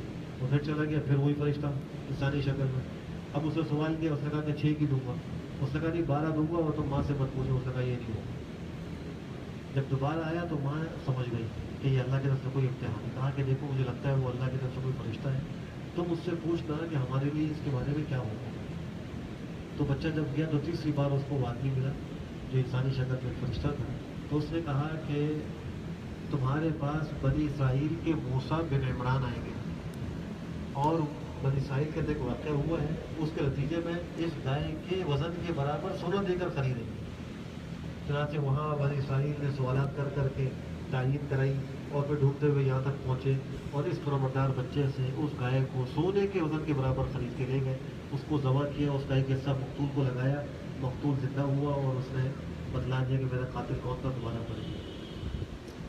وہ پھر چلا گیا, پھر وہی فرشتہ انسانی شکل میں. اب اس نے سوال کیا, اس نے کہا کہ 6 کی دوں گا. اس نے کہا نہیں 12 دوں گا, اور تم ماں سے مت پوچھو. اس نے کہا یہ نہیں ہوگا. جب دوبارہ آیا تو ماں سمجھ گئی کہ یہ اللہ کی طرف سے کوئی امتحان ہے. کہا کہ دیکھو مجھے لگتا ہے وہ اللہ کی طرف سے کوئی فرشتہ ہے, تم اس سے پوچھنا کہ ہمارے لیے اس کے بارے میں کیا ہوگا. تو بچہ جب گیا تو تیسری بار اس کو آدمی ملا جو انسانی شکل میں فرشتہ تھا. تو اس نے کہا کہ تمہارے پاس بنی اسرائیل کے موسیٰ بن عمران آئیں گے, اور بنی اسرائیل کے اندر ایک واقعہ ہوا ہے, اس کے نتیجے میں اس گائے کے وزن کے برابر سونا دے کر خریدیں گے. چنانچہ وہاں بنی اسرائیل نے سوالات کر کر کے تعین کرائی, اور پھر ڈھونڈتے ہوئے یہاں تک پہنچے, اور اس فرمانبردار بچے سے اس گائے کو سونے کے وزن کے برابر خرید کے لے گئے. اس کو ذبح کیا, اس گائے کے حصہ مقتول کو لگایا, مقتول زندہ ہوا, اور اس نے بتلا دیا کہ میرا قاتل کون تھا, دوبارہ پڑ گیا.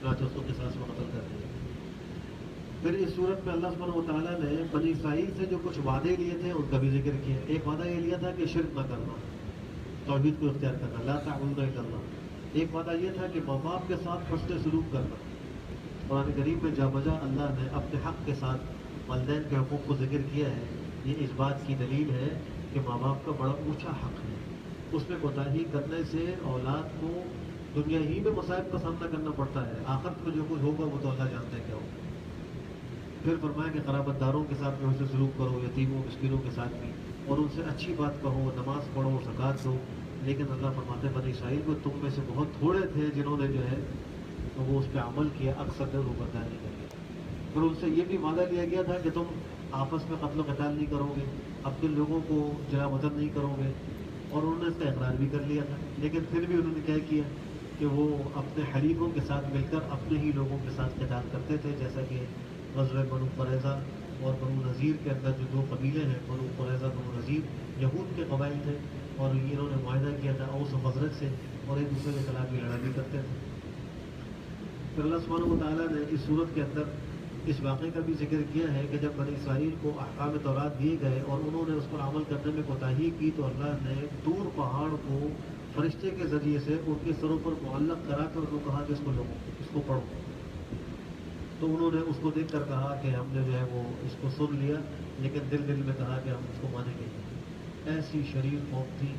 چنانچہ اس کو قصاص میں قتل کر دیا. پھر اس صورت میں اللہ سبحانہ و تعالیٰ نے بنی اسرائیل سے جو کچھ وعدے لیے تھے ان کا بھی ذکر کیا. ایک وعدہ یہ لیا تھا کہ شرک نہ کرنا, توحید کو اختیار کرنا, لا تعبدوا الا اللہ. ایک وعدہ یہ تھا کہ ماں باپ کے ساتھ حسن سلوک کرنا. قرآن کریم میں جا بجا اللہ نے اپنے حق کے ساتھ والدین کے حقوق کو ذکر کیا ہے. یہ اس بات کی دلیل ہے کہ ماں باپ کا بڑا اونچا حق ہے. اس میں کوتاہی کرنے سے اولاد کو دنیا ہی میں مصائب کا سامنا کرنا پڑتا ہے, آخرت میں جو کچھ ہوگا وہ تو اللہ جانتا ہے کیا ہوگا. پھر فرمایا کہ قرابت داروں کے ساتھ بھی حسن سلوک کرو, یتیموں مسکینوں کے ساتھ بھی, اور ان سے اچھی بات کہو, نماز پڑھو, زکوٰۃ دو. لیکن اللہ فرماتے ہیں بنی اسرائیل کو تم میں سے بہت تھوڑے تھے جنہوں نے جو ہے تو وہ اس پہ عمل کیا, اکثر نے وہ برداشت نہیں کیا. پھر ان سے یہ بھی وعدہ لیا گیا تھا کہ تم آپس میں قتل و قتال نہیں کرو گے, اپنے لوگوں کو جلا وطن نہیں کرو گے, اور انہوں نے اس کا اقرار بھی کر لیا تھا. لیکن پھر بھی انہوں نے کیا کیا کہ وہ اپنے حلیفوں کے ساتھ مل کر اپنے ہی لوگوں کے ساتھ قتال کرتے تھے. جیسا کہ غزوہ بنو قریظہ اور بنو نذیر کے اندر جو 2 قبیلے ہیں, بنو قریظہ بنو نذیر, یہود کے قبائل تھے, اور انہوں نے معاہدہ کیا تھا اوس و خزرج سے, اور ایک دوسرے کے خلاف بھی لڑائی کرتے تھے. پھر اللہ سبحانہ و تعالیٰ نے اس صورت کے اندر اس واقعے کا بھی ذکر کیا ہے کہ جب بنی اسرائیل کو احکام تورات دیے گئے اور انہوں نے اس پر عمل کرنے میں کوتاہی کی, تو اللہ نے طور پہاڑ کو فرشتے کے ذریعے سے ان کے سروں پر معلق کرا کر انہوں نے کہا کہ اس کو لوگوں اس کو پڑھو. تو انہوں نے اس کو دیکھ کر کہا کہ ہم نے جو ہے وہ اس کو سن لیا, لیکن دل میں کہا کہ ہم اس کو مانیں گے. ایسی شریر قوم تھی,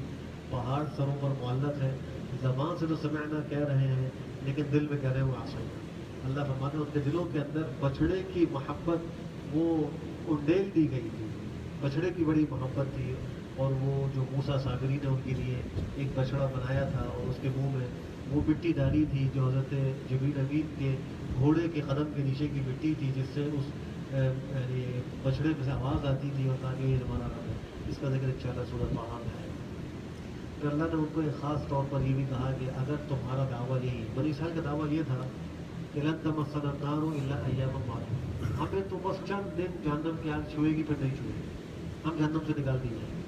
پہاڑ سروں پر معلق ہے, زبان سے تو سمعنا کہہ رہے ہیں لیکن دل میں کہہ رہے ہیں وہ عصینا. اللہ فرماتے ہیں ان کے دلوں کے اندر بچھڑے کی محبت وہ انڈیل دی گئی تھی, بچھڑے کی بڑی محبت تھی. اور وہ جو موسیٰ سامری نے ان کے لیے ایک بچڑا بنایا تھا, اور اس کے منہ میں وہ مٹی ڈالی تھی جو حضرت جبریل امین کے گھوڑے کے قدم کے نیچے کی مٹی تھی, جس سے اس بچڑے میں سے آواز آتی تھی اور کہا کہ یہ ہمارا رب ہے. اس کا ذکر انشاءاللہ سورۃ طٰہٰ میں ہے. پھر اللہ نے ان کو ایک خاص طور پر یہ بھی کہا کہ اگر تمہارا دعویٰ یہی, بنی اسرائیل کا دعویٰ یہ تھا کہ لن تمسنا النار الا ایاما معدودۃ, ہمیں تو بس چند دن جہنم کی آگ چھوئے گی, پھر نہیں چھوئے گی, ہم جہنم سے نکال دی جائیں گے.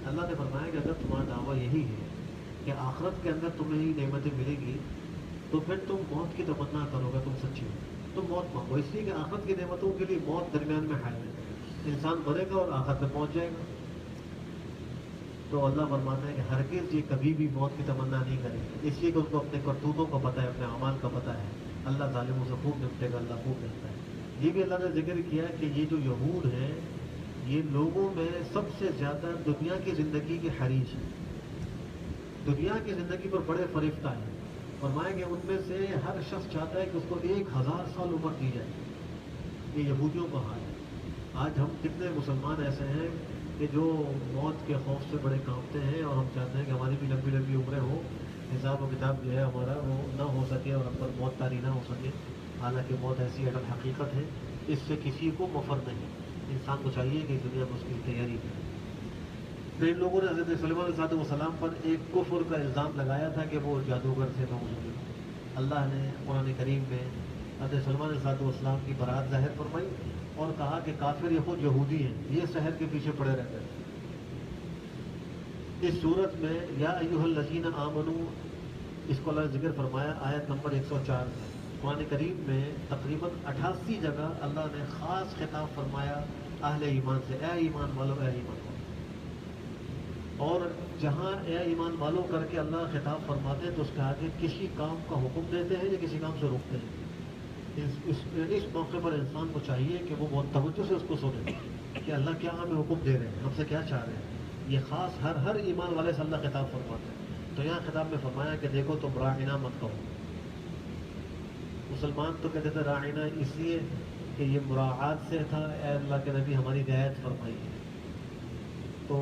اللہ نے فرمایا کہ اگر تمہارا دعویٰ یہی ہے کہ آخرت کے اندر تمہیں ہی نعمتیں ملیں گی, تو پھر تم موت کی تمنا کرو گے, تم سچی ہو, تم موت مانگو. اس لیے کہ آخرت کی نعمتوں کے لیے موت درمیان میں حائل ہے, انسان مرے گا اور آخرت میں پہنچ جائے گا. تو اللہ فرماتا ہے کہ ہرگز یہ کبھی بھی موت کی تمنا نہیں کرے, اس لیے کہ ان کو اپنے کرتوتوں کا پتہ ہے, اپنے اعمال کا پتہ ہے. اللہ ظالموں سے خوب نپٹے گا, اللہ خوب نپٹتا ہے. یہ بھی اللہ نے ذکر کیا کہ یہ جو یہود ہیں یہ لوگوں میں سب سے زیادہ دنیا کی زندگی کے حریص ہیں, دنیا کی زندگی پر بڑے فریفتہ ہیں. فرمایا کہ ان میں سے ہر شخص چاہتا ہے کہ اس کو 1000 سال عمر دی جائے. یہ یہودیوں کا حال ہے. آج ہم کتنے مسلمان ایسے ہیں کہ جو موت کے خوف سے بڑے کانپتے ہیں, اور ہم چاہتے ہیں کہ ہماری بھی لمبی لمبی عمریں ہوں, حساب و کتاب جو ہے ہمارا وہ نہ ہو سکے اور ہم پر موت طاری نہ ہو سکے. حالانکہ موت ایسی اٹل حقیقت ہے, اس سے کسی کو مفر نہیں. انسان کو چاہیے کہ دنیا میں اس کی تیاری کرے. پھر ان لوگوں نے حضرت سلیمان علیہ السلام پر ایک کفر کا الزام لگایا تھا کہ وہ جادوگر تھے. اللہ نے قرآن کریم میں حضرت سلیمان علیہ السلام کی برات ظاہر فرمائی اور کہا کہ کافر یہ خود یہودی ہیں, یہ شہر کے پیچھے پڑے رہتے ہیں. اس صورت میں یا ایھا الذین آمنو، اس کو اللہ نے ذکر فرمایا آیت نمبر 104 میں۔ قرآن کریم میں تقریباً 88 جگہ اللہ نے خاص خطاب فرمایا اہل ایمان سے، اے ایمان والو، اے ایمان والو۔ اور جہاں اے ایمان والو کر کے اللہ خطاب فرماتے ہیں تو اس کے آگے کسی کام کا حکم دیتے ہیں یا کسی کام سے روکتے ہیں۔ اس موقع پر انسان کو چاہیے کہ وہ بہت توجہ سے اس کو سنے کہ اللہ کیا ہمیں حکم دے رہے ہیں، ہم سے کیا چاہ رہے ہیں۔ یہ خاص ہر ایمان والے سے اللہ خطاب فرماتے ہیں۔ تو یہاں خطاب میں فرمایا کہ دیکھو تم راعنا مت کہو۔ مسلمان تو کہتے تھے راعنا اس لیے کہ یہ مراعات سے تھا، اے اللہ کے نبی ہماری رعایت فرمائی ہے۔ تو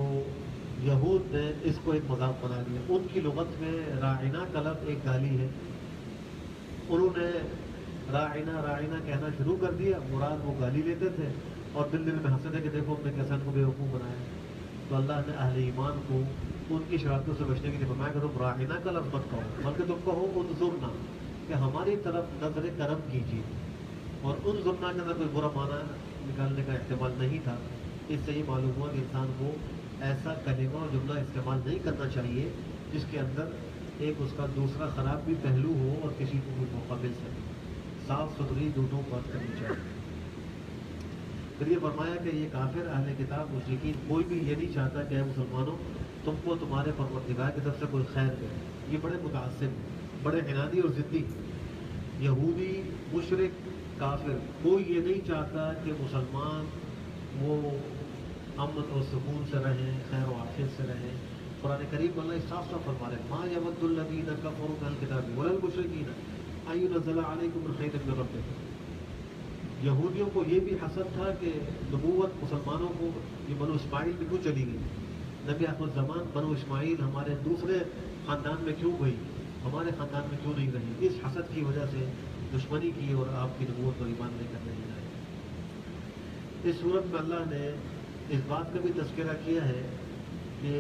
یہود نے اس کو ایک مذاق بنا لیا۔ ان کی لغت میں راعنا کا لفظ ایک گالی ہے، انہوں نے راعنا کہنا شروع کر دیا، مراد وہ گالی لیتے تھے اور دل میں ہنستے تھے کہ دیکھو ہم نے کیسا ان کو بیوقوف بنایا۔ تو اللہ نے اہل ایمان کو ان کی شرارتوں سے بچنے کے لیے فرمایا کہ تم راعنا کا لفظ مت کہو، بلکہ تم کہو انظرنا، کہ ہماری طرف نظر کرم کیجیے۔ اور انظرنا کے اندر کوئی برا معنی نکالنے کا احتمال نہیں تھا۔ اس سے یہ معلوم ہوا کہ انسان کو ایسا کلمہ اور جملہ استعمال نہیں کرنا چاہیے جس کے اندر ایک اس کا دوسرا خراب بھی پہلو ہو اور کسی کو کوئی موقع مل سکے۔ صاف ستھری دونوں بات کرنی چاہیے۔ پھر یہ فرمایا کہ یہ کافر اہل کتاب مشرکین کوئی بھی یہ نہیں چاہتا کہ اے مسلمانوں تم کو تمہارے پروردگار کی طرف سے کوئی خیر دے۔ یہ بڑے متعصب، بڑے عنادی اور ضدی، یہودی، مشرک، کافر، کوئی یہ نہیں چاہتا کہ مسلمان وہ امن و سکون سے رہیں، خیر و عافیت سے رہیں۔ قرآن کریم میں اللہ صاف صاف فرما رہے ہیں ما یود الذین کفروا من الکتاب ولا المشرکین ان ینزل علیکم من خیر من ربکم۔ یہودیوں کو یہ بھی حسد تھا کہ نبوت مسلمانوں کو یہ بنو اسماعیل میں کیوں چلی گئی، نبی آخر الزمان بنو اسماعیل ہمارے دوسرے خاندان میں کیوں گئی، ہمارے خاندان میں کیوں نہیں رہی۔ اس حسد کی وجہ سے دشمنی کی اور آپ کی نبوت پر ایمان نہیں کرنے لگے۔ اس صورت میں اللہ نے اس بات کا بھی تذکرہ کیا ہے کہ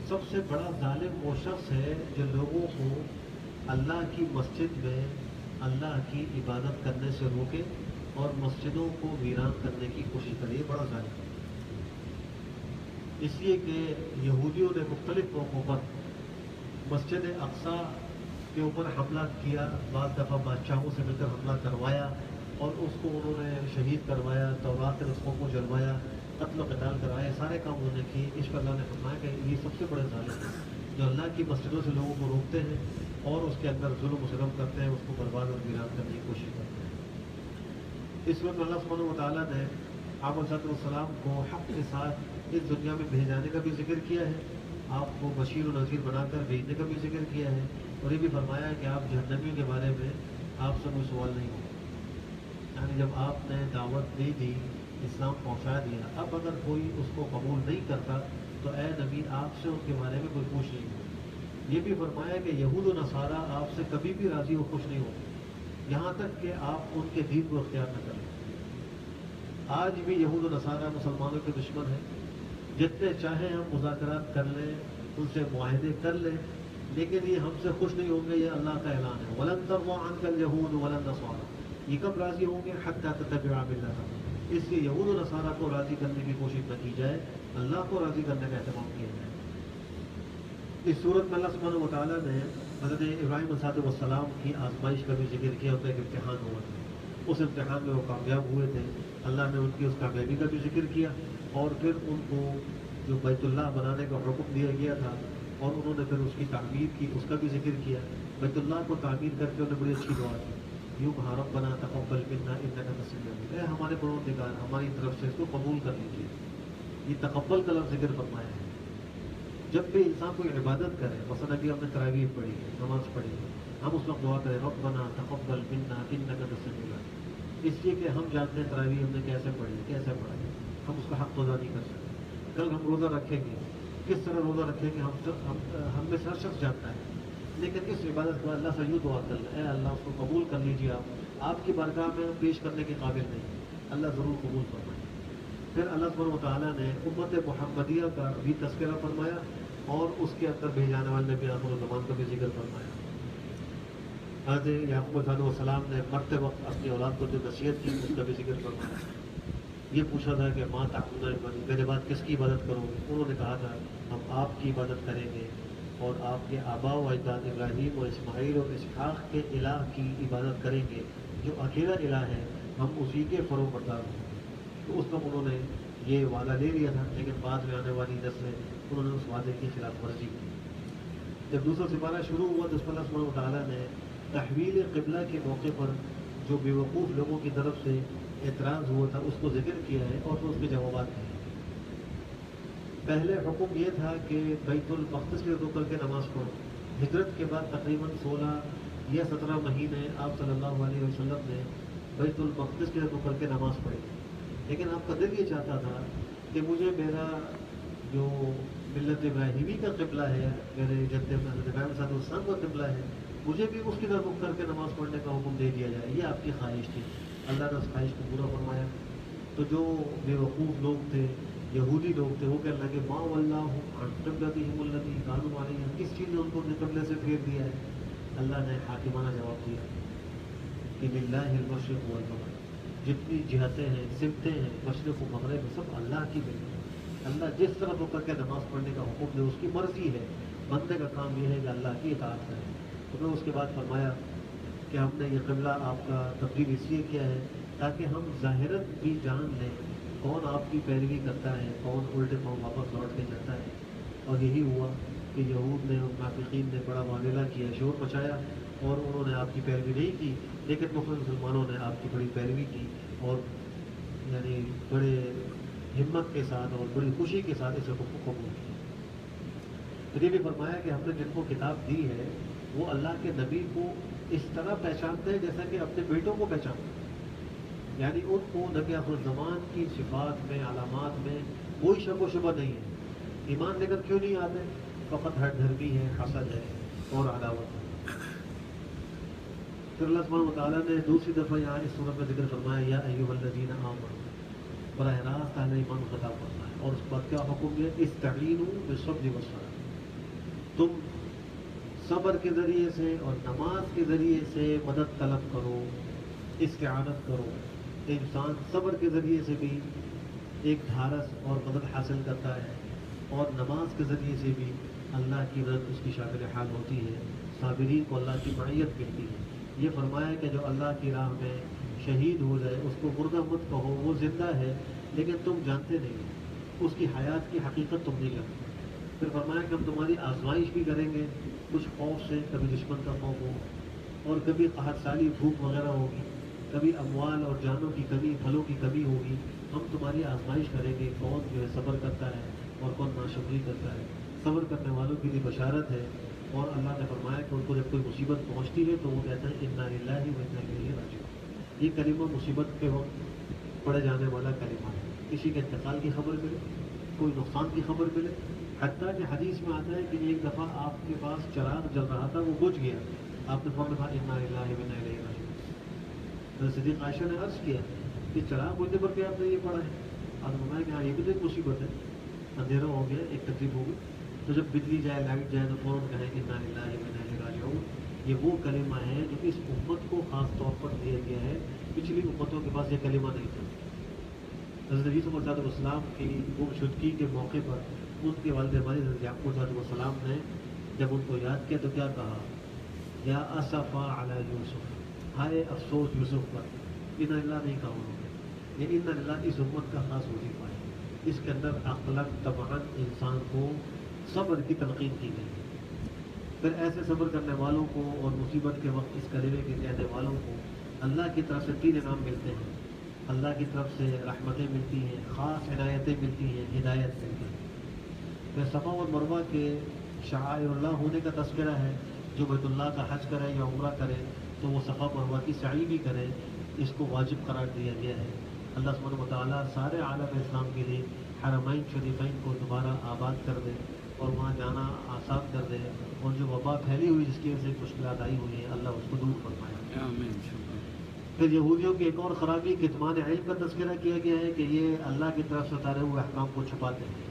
سب سے بڑا ظالم وہ شخص ہے جو لوگوں کو اللہ کی مسجد میں اللہ کی عبادت کرنے سے روکے اور مسجدوں کو ویران کرنے کی کوشش کرے۔ یہ بڑا ظالم ہے، اس لیے کہ یہودیوں نے مختلف موقعوں پر مسجد اقصیٰ کے اوپر حملہ کیا، بعض دفعہ بادشاہوں سے مل کر حملہ کروایا اور اس کو انہوں نے شہید کروایا، تورات کے نسخوں کو جلوایا، قتل و قتال کروایا، سارے کام انہوں نے کیے۔ اس پر اللہ نے فرمایا کہ یہ سب سے بڑے ظالم ہیں جو اللہ کی مسجدوں سے لوگوں کو روکتے ہیں اور اس کے اندر ظلم و ستم کرتے ہیں، اس کو برباد اور ویران کرنے کی کوشش کرتے ہیں۔ اس وقت اللہ سبحانہ و تعالیٰ نے آپ علیہ السلام کو حق کے ساتھ اس دنیا میں بھیجانے کا بھی ذکر کیا ہے، آپ کو بشیر و نذیر بنا کر بھیجنے کا بھی ذکر کیا ہے، اور یہ بھی فرمایا ہے کہ آپ جہنمیوں کے بارے میں آپ سے کوئی سوال نہیں ہوگا۔ یعنی جب آپ نے دعوت دے دی، اسلام پہنچا دیا، اب اگر کوئی اس کو قبول نہیں کرتا تو اے نبی آپ سے ان کے بارے میں کوئی پوچھ نہیں ہوگا۔ یہ بھی فرمایا کہ یہود و نصارہ آپ سے کبھی بھی راضی و خوش نہیں ہوتے یہاں تک کہ آپ ان کے دین کو اختیار نہ کریں۔ آج بھی یہود و نصارہ مسلمانوں کے دشمن ہیں، جتنے چاہیں ہم مذاکرات کر لیں، ان سے معاہدے کر لیں، لیکن یہ ہم سے خوش نہیں ہوں گے۔ یہ اللہ کا اعلان ہے وَلَن تَرْضَىٰ عَنْكَ الْيَهُودُ وَلَا النَّصَارَىٰ، یہ کب راضی ہوں گے؟ حَتَّىٰ تَتَّبِعَ مِلَّتَهُمْ۔ اس لیے یہود و نصارہ کو راضی کرنے کی کوشش نہ کی جائے، اللہ کو راضی کرنے کا اہتمام کیا جائے۔ اس صورت میں اللہ سبحانہ و تعالیٰ نے حضرت ابراہیم علیہ السلام کی آزمائش کا بھی ذکر کیا، ان کا ایک امتحان ہوا تھا، اس امتحان میں وہ کامیاب ہوئے تھے، اللہ نے ان کی اس کامیابی کا بھی ذکر کیا، اور پھر ان کو جو بیت اللہ بنانے کا حکم دیا گیا تھا اور انہوں نے پھر اس کی تعمیر کی، اس کا بھی ذکر کیا۔ بیت اللہ کو تعمیر کر کے انہوں نے بڑی اچھی دعا کی، یوں ربنا تقبل منا انک انت السمیع العلیم، اے ہمارے پروردگار ہماری طرف سے اس کو قبول کر لیجیے۔ یہ تقبل کا لفظ ذکر فرمایا ہے۔ جب بھی انسان کوئی عبادت کرے، مثلا ابھی ہم نے تراویح پڑھی ہے، نماز پڑھی ہے، ہم اس وقت دعا کریں ربنا تقبل منا انک انت السمیع العلیم، اس لیے کہ ہم جانتے ہیں تراویح ہم نے کیسے پڑھی، کیسے پڑھائی، ہم اس کا حق ادا نہیں کر سکتے۔ کل ہم روزہ رکھیں گے، کس طرح روزہ رکھیں گے ہم میں سے ہر شخص جانتا ہے، لیکن اس عبادت کو اللہ سے یوں دعا کر لیں، اے اللہ اس کو قبول کر لیجیے، آپ کی بارگاہ میں پیش کرنے کے قابل نہیں، اللہ ضرور قبول فرمائے۔ پھر اللہ سبحانہ و تعالیٰ نے امت محمدیہ کا بھی تذکرہ فرمایا اور اس کے اندر بھیجانے والے نبی آخر الزمان کا بھی ذکر فرمایا۔ حضرت یعقوب علیہ السلام نے مرتے وقت اپنی اولاد کو جو نصیحت کی اس کا بھی ذکر فرمایا۔ یہ پوچھا تھا کہ ماں تعبدون، میرے بعد کس کی عبادت کرو گے؟ انہوں نے کہا تھا ہم آپ کی عبادت کریں گے اور آپ کے آبا و اجداد ابراہیم اور اسماعیل اور اسحاق کے الہ کی عبادت کریں گے جو اکیلا الہ ہے، ہم اسی کے فرو بردار ہوں گے۔ تو اس وقت انہوں نے یہ وعدہ لے لیا تھا، لیکن بعد میں آنے والی نسلیں انہوں نے اس وعدے کی خلاف ورزی کی۔ جب دوسرا سپارہ شروع ہوا تو اس پر اللہ سبحانہ وتعالیٰ نے تحویل قبلہ کے موقع پر جو بیوقوف لوگوں کی طرف سے اعتراض ہوا تھا اس کو ذکر کیا ہے اور اس کے جوابات دیے۔ پہلے حکم یہ تھا کہ بیت المقدس کے رکوع کر کے نماز پڑھو۔ ہجرت کے بعد تقریباً 16 یا 17 مہینے آپ صلی اللہ علیہ وسلم نے بیت المقدس کے رکوع کر کے نماز پڑھی، لیکن آپ کا دل یہ چاہتا تھا کہ مجھے میرا جو ملت ابراہیمی کا قبلہ ہے، میرے جد حضرت ابراہیم علیہ السلام کا قبلہ ہے، مجھے بھی اس کی طرف رخ کر کے نماز پڑھنے کا حکم دے دیا جائے۔ یہ آپ کی خواہش تھی، اللہ نے اس خواہش کو پورا فرمایا۔ تو جو بے وقوف لوگ تھے، یہودی لوگ تھے، وہ کہنے لگے ماں واللہ عن قبلتہم التی کانوا علیہا، کس چیز نے ان کو اپنے قبلے سے پھیر دیا ہے؟ اللہ نے حاکمانہ جواب دیا کہ للہ المشرق والمغرب، جتنی جہتیں ہیں، سمتیں ہیں، مشرق و مغرب، سب اللہ کی ملک ہے۔ اللہ جس طرف رک کر کے نماز پڑھنے کا حکم دے اس کی مرضی ہے، بندے کا کام یہ ہے کہ اللہ کی اطاعت کرے۔ تو پھر اس کے بعد فرمایا کہ ہم نے یہ قبلہ آپ کا تبدیل اس لیے کیا ہے تاکہ ہم ظاہراً بھی جان لیں کون آپ کی پیروی کرتا ہے، کون الٹے پاؤں واپس لوٹ کے جاتا ہے۔ اور یہی ہوا کہ یہود نے اور منافقین نے بڑا معاملہ کیا، شور مچایا، اور انہوں نے آپ کی پیروی نہیں کی، لیکن مسلمانوں نے آپ کی بڑی پیروی کی اور یعنی بڑے ہمت کے ساتھ اور بڑی خوشی کے ساتھ اس حکم کو قبول کیا۔ تو یہ بھی فرمایا کہ ہم نے جن کو کتاب دی ہے وہ اللہ کے نبی کو اس طرح پہچانتے ہیں جیسا کہ اپنے بیٹوں کو پہچانتے ہیں، یعنی ان کو نبی آخر الزمان کی صفات میں، علامات میں کوئی شک و شبہ نہیں ہے۔ ایمان لے کر کیوں نہیں آتے؟ فقط ہٹ دھرمی ہے، حسد ہے اور عداوت ہے۔ پھر اللہ سبحانہ وتعالیٰ نے دوسری دفعہ یہاں اس سورت میں ذکر فرمایا یا ایھا الذین آمنوا، براہ راست اہل ایمان کو خطاب کرنا ہے، اور اس پر کیا حکم دیا؟ استعینوا بالصبر والصلاۃ، تم صبر کے ذریعے سے اور نماز کے ذریعے سے مدد طلب کرو، استعانت کرو۔ انسان صبر کے ذریعے سے بھی ایک دھارس اور مدد حاصل کرتا ہے، اور نماز کے ذریعے سے بھی اللہ کی مدد اس کی شامل حال ہوتی ہے، صابرین کو اللہ کی معیت ملتی ہے۔ یہ فرمایا کہ جو اللہ کی راہ میں شہید ہو جائے اس کو مردہ مت کہو، وہ زندہ ہے لیکن تم جانتے نہیں، اس کی حیات کی حقیقت تم نہیں جانتے۔ پھر فرمایا کہ ہم تمہاری آزمائش بھی کریں گے، کچھ خوف سے، کبھی دشمن کا خوف ہو، اور کبھی قحط سالی، بھوک وغیرہ ہوگی، کبھی اموال اور جانوں کی کمی، پھلوں کی کمی ہوگی۔ ہم تمہاری آزمائش کریں گے کون جو ہے صبر کرتا ہے اور کون ناشکری کرتا ہے۔ صبر کرنے والوں کے لیے بشارت ہے، اور اللہ نے فرمایا کہ ان کو جب کوئی مصیبت پہنچتی ہے تو وہ کہتے ہیں انا للہ و انا الیہ راجعون۔ یہ کلمہ مصیبت کے وقت پڑھے جانے والا کلمہ ہے۔ کسی کے انتقال کی خبر ملے، کوئی نقصان کی خبر ملے، حتیٰ کہ حدیث میں آتا ہے کہ ایک دفعہ آپ کے پاس چراغ جل رہا تھا، وہ بجھ گیا، آپ نے فوراً کہا انا للہ و انا الیہ راجعون۔ صدیق عائشہ نے عرض کیا کہ چراغ بجھنے پر کیا آپ نے یہ پڑھا ہے؟ آپ نے فرمایا کہ ہاں یہ بھی تو ایک مصیبت ہے، اندھیرا ہو گیا، ایک تکلیف ہو گئی، تو جب بجلی جائے، لائٹ جائے تو فوراً کہیں انا للہ و انا الیہ راجعون۔ یہ وہ کلمہ ہے جو اس امت کو خاص طور پر دیا گیا ہے، پچھلی امتوں کے پاس یہ کلمہ نہیں تھا۔ حضرت یوسف علیہ السلام کی گمشدگی کے موقع پر ان کے والد والد حضرت یعقوب علیہ السلام نے جب ان کو یاد کیا تو کیا کہا؟ یا اسفا علی یوسف، ہائے افسوس یوسف پر۔ انا للہ نہیں کہا انہوں نے، یہ انا للہ اس امت کا خاص وظیفہ ہے۔ اس کے اندر عقلاً طبعاً انسان کو صبر کی تلقین کی گئی ہے۔ پھر ایسے صبر کرنے والوں کو اور مصیبت کے وقت اس کلمے کے کہنے والوں کو اللہ کی طرف سے 3 انعام ملتے ہیں۔ اللہ کی طرف سے رحمتیں ملتی ہیں، خاص عنایتیں ملتی ہیں، ہدایت ملتی ہے۔ پھر صفا اور مروہ کے شعائر اللہ ہونے کا تذکرہ ہے۔ جو بیت اللہ کا حج کرے یا عمرہ کرے تو وہ صفا مروہ کی سعی بھی کرے، اس کو واجب قرار دیا گیا ہے۔ اللہ سبحانہ وتعالیٰ سارے عالم اسلام کے لیے حرمین شریفین کو دوبارہ آباد کر دے اور وہاں جانا آسان کر دے، اور جو وبا پھیلی ہوئی جس کی وجہ سے مشکلات آئی ہوئی ہیں اللہ اس کو دور فرمائے۔ آمین۔ پھر یہودیوں کی ایک اور خرابی کتمان علم کا تذکرہ کیا گیا ہے کہ یہ اللہ کی طرف سے اتارے ہوئے احکام کو چھپاتے ہیں۔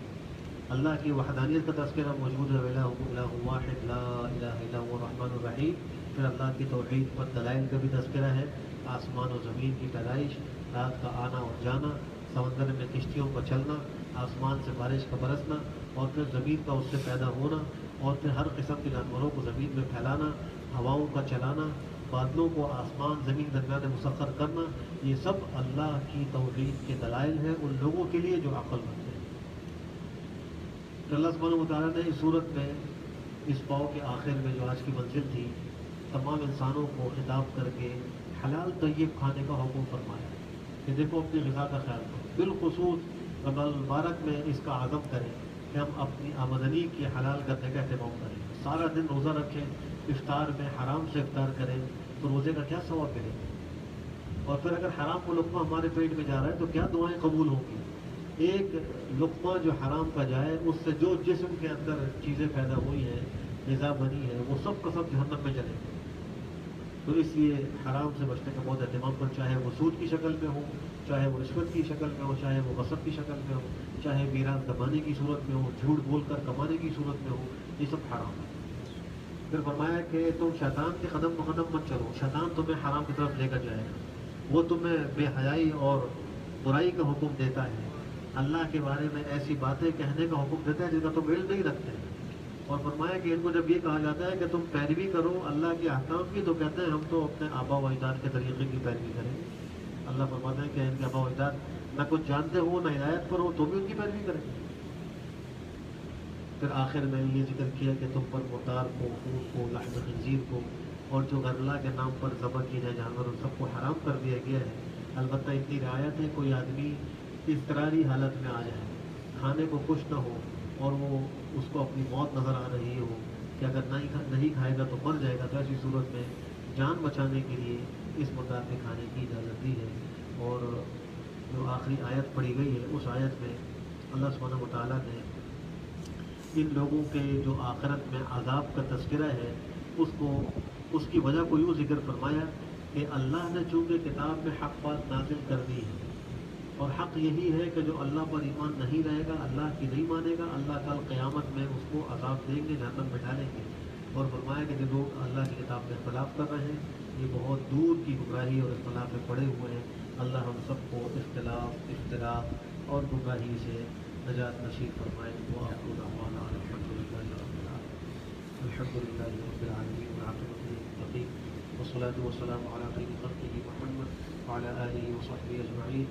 اللہ کی وحدانیت کا تذکرہ موجود ہے، الہ الا واحد لا الہ الا هو الرحمن الرحیم۔ پھر اللہ کی توحید پر دلائل کا بھی تذکرہ ہے، آسمان و زمین کی پیدائش، رات کا آنا اور جانا، سمندر میں کشتیوں کا چلنا، آسمان سے بارش کا برسنا، اور پھر زمین کا اس سے پیدا ہونا، اور پھر ہر قسم کے جانوروں کو زمین میں پھیلانا، ہواؤں کا چلانا، بادلوں کو آسمان زمین درمیان مسخر کرنا، یہ سب اللہ کی توحید کے دلائل ہیں ان لوگوں کے لیے جو عقل مند ہیں۔ پھر اللہ سبحانہ و تعالیٰ نے اس صورت میں اس پاؤ کے آخر میں جو آج کی منزل تھی، تمام انسانوں کو خطاب کر کے حلال طیب کھانے کا حکم فرمایا کہ دیکھو اپنی غذا کا خیال کرو، بالخصوص رمضان المبارک میں اس کا عزم کریں کہ ہم اپنی آمدنی کی حلال کرنے کا اہتمام کریں، سارا دن روزہ رکھیں، افطار میں حرام سے افطار کریں تو روزے کا کیا ثواب ملے گا؟ اور پھر اگر حرام کو لقمہ ہمارے پیٹ میں جا رہا ہے تو کیا دعائیں قبول ہوں گی؟ ایک لقمہ جو حرام کا جائے اس سے جو جسم کے اندر چیزیں پیدا ہوئی ہیں، غذا بنی ہے، وہ سب کا سب جہنم میں چلے گا۔ تو اس لیے حرام سے بچنے کا بہت اہتمام کریں، چاہے وہ سود کی شکل میں ہو، چاہے وہ رشوت کی شکل میں ہو، چاہے وہ غصب کی شکل میں ہو، چاہے میراث دبانے کی صورت میں ہو، جھوٹ بول کر کمانے کی صورت میں ہو، یہ سب حرام ہے۔ پھر فرمایا کہ تم شیطان کے قدم بقدم مت چلو، شیطان تمہیں حرام کی طرف لے کر جائے گا، وہ تمہیں بے حیائی اور برائی کا حکم دیتا ہے، اللہ کے بارے میں ایسی باتیں کہنے کا حکم دیتا ہے جن کا تم علم نہیں رکھتے۔ اور فرمایا کہ ان کو جب یہ کہا جاتا ہے کہ تم پیروی کرو اللہ کے احکام کی، تو کہتے ہیں ہم تو اپنے آبا و اجداد کے طریقے کی پیروی کریں گے۔ اللہ فرماتا ہے کہ ان کے آبا و اجداد نہ کچھ جانتے ہو نہ ہدایت پر ہو تو بھی ان کی پیروی کریں گے۔ پھر آخر میں یہ ذکر کیا کہ تم پر مردار کو، اونٹ کو، لحم خنزیر کو اور جو غیر اللہ کے نام پر ذبح کیے جائے جانور ان سب کو حرام کر دیا گیا ہے۔ البتہ اتنی رعایت ہے کوئی آدمی اضطراری حالت میں آ جائے، کھانے کو کچھ نہ ہو اور وہ اس کو اپنی موت نظر آ رہی ہو کہ اگر نہیں کھائے گا تو مر جائے گا، تو ایسی صورت میں جان بچانے کے لیے اس مقدار میں کھانے کی اجازت دی ہے۔ اور جو آخری آیت پڑھی گئی ہے اس آیت میں اللہ سبحانہ و تعالیٰ نے ان لوگوں کے جو آخرت میں عذاب کا تذکرہ ہے اس کی وجہ کو یوں ذکر فرمایا کہ اللہ نے چونکہ کتاب میں حق بات نازل کر دی ہے، اور حق یہی ہے کہ جو اللہ پر ایمان نہیں رہے گا، اللہ کی نہیں مانے گا، اللہ کل قیامت میں اس کو عذاب دیں گے، جہنم میں ڈالیں گے۔ اور فرمایا کہ جو لوگ اللہ کی کتاب میں اختلاف کر رہے ہیں یہ بہت دور کی گمراہی اور اختلاف میں پڑے ہوئے ہیں۔ اللہ ہم سب کو اختلاف، اختلاف اور گمراہی سے نجات نصیب فرمائے۔ وآخر دعوانا الحمد للہ رب العالمین والعاقبۃ للمتقین والصلاة والسلام على خير خلقه محمد وعلى آله وصحبه أجمعين۔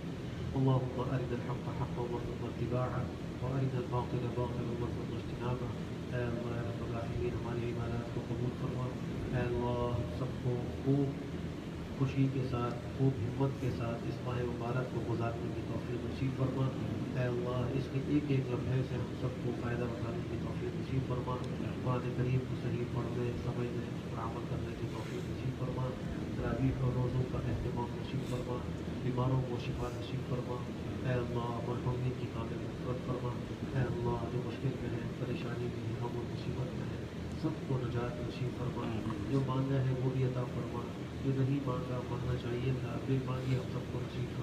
اللهم أرنا الحق حقا وارزقنا اتباعه وأرنا الباطل باطلا وارزقنا اجتنابه۔ اے اللہ رب العالمین ہماری عبادات کو قبول فرما۔ اے اللہ سب کو خوب خوشی کے ساتھ، خوب ہمت کے ساتھ اس ماہ مبارک کو گزارنے کی توفیق نصیب فرما۔ اے اللہ اس کے ایک ایک لمحے سے ہم سب کو فائدہ اٹھانے کی توفیق نصیب فرما۔ قرآن کریم کو صحیح پڑھنے، سمجھنے اور عمل کرنے کی توفیق نصیب فرما۔ تراویح اور روزوں کا اہتمام نصیب فرما۔ بیماروں کو شفا نصیب فرما۔ اے اللہ مرحومین کی کامل مغفرت فرما۔ اے اللہ جو مشکل میں ہے، پریشانی میں ہے، غم و مصیبت میں ہے، سب کو نجات نصیب فرما۔ جو مانگا ہے وہ بھی عطا فرما، جو نہیں مانگا مانگنا چاہیے تھا، بے مانگی ہم سب کو نصیب فرما۔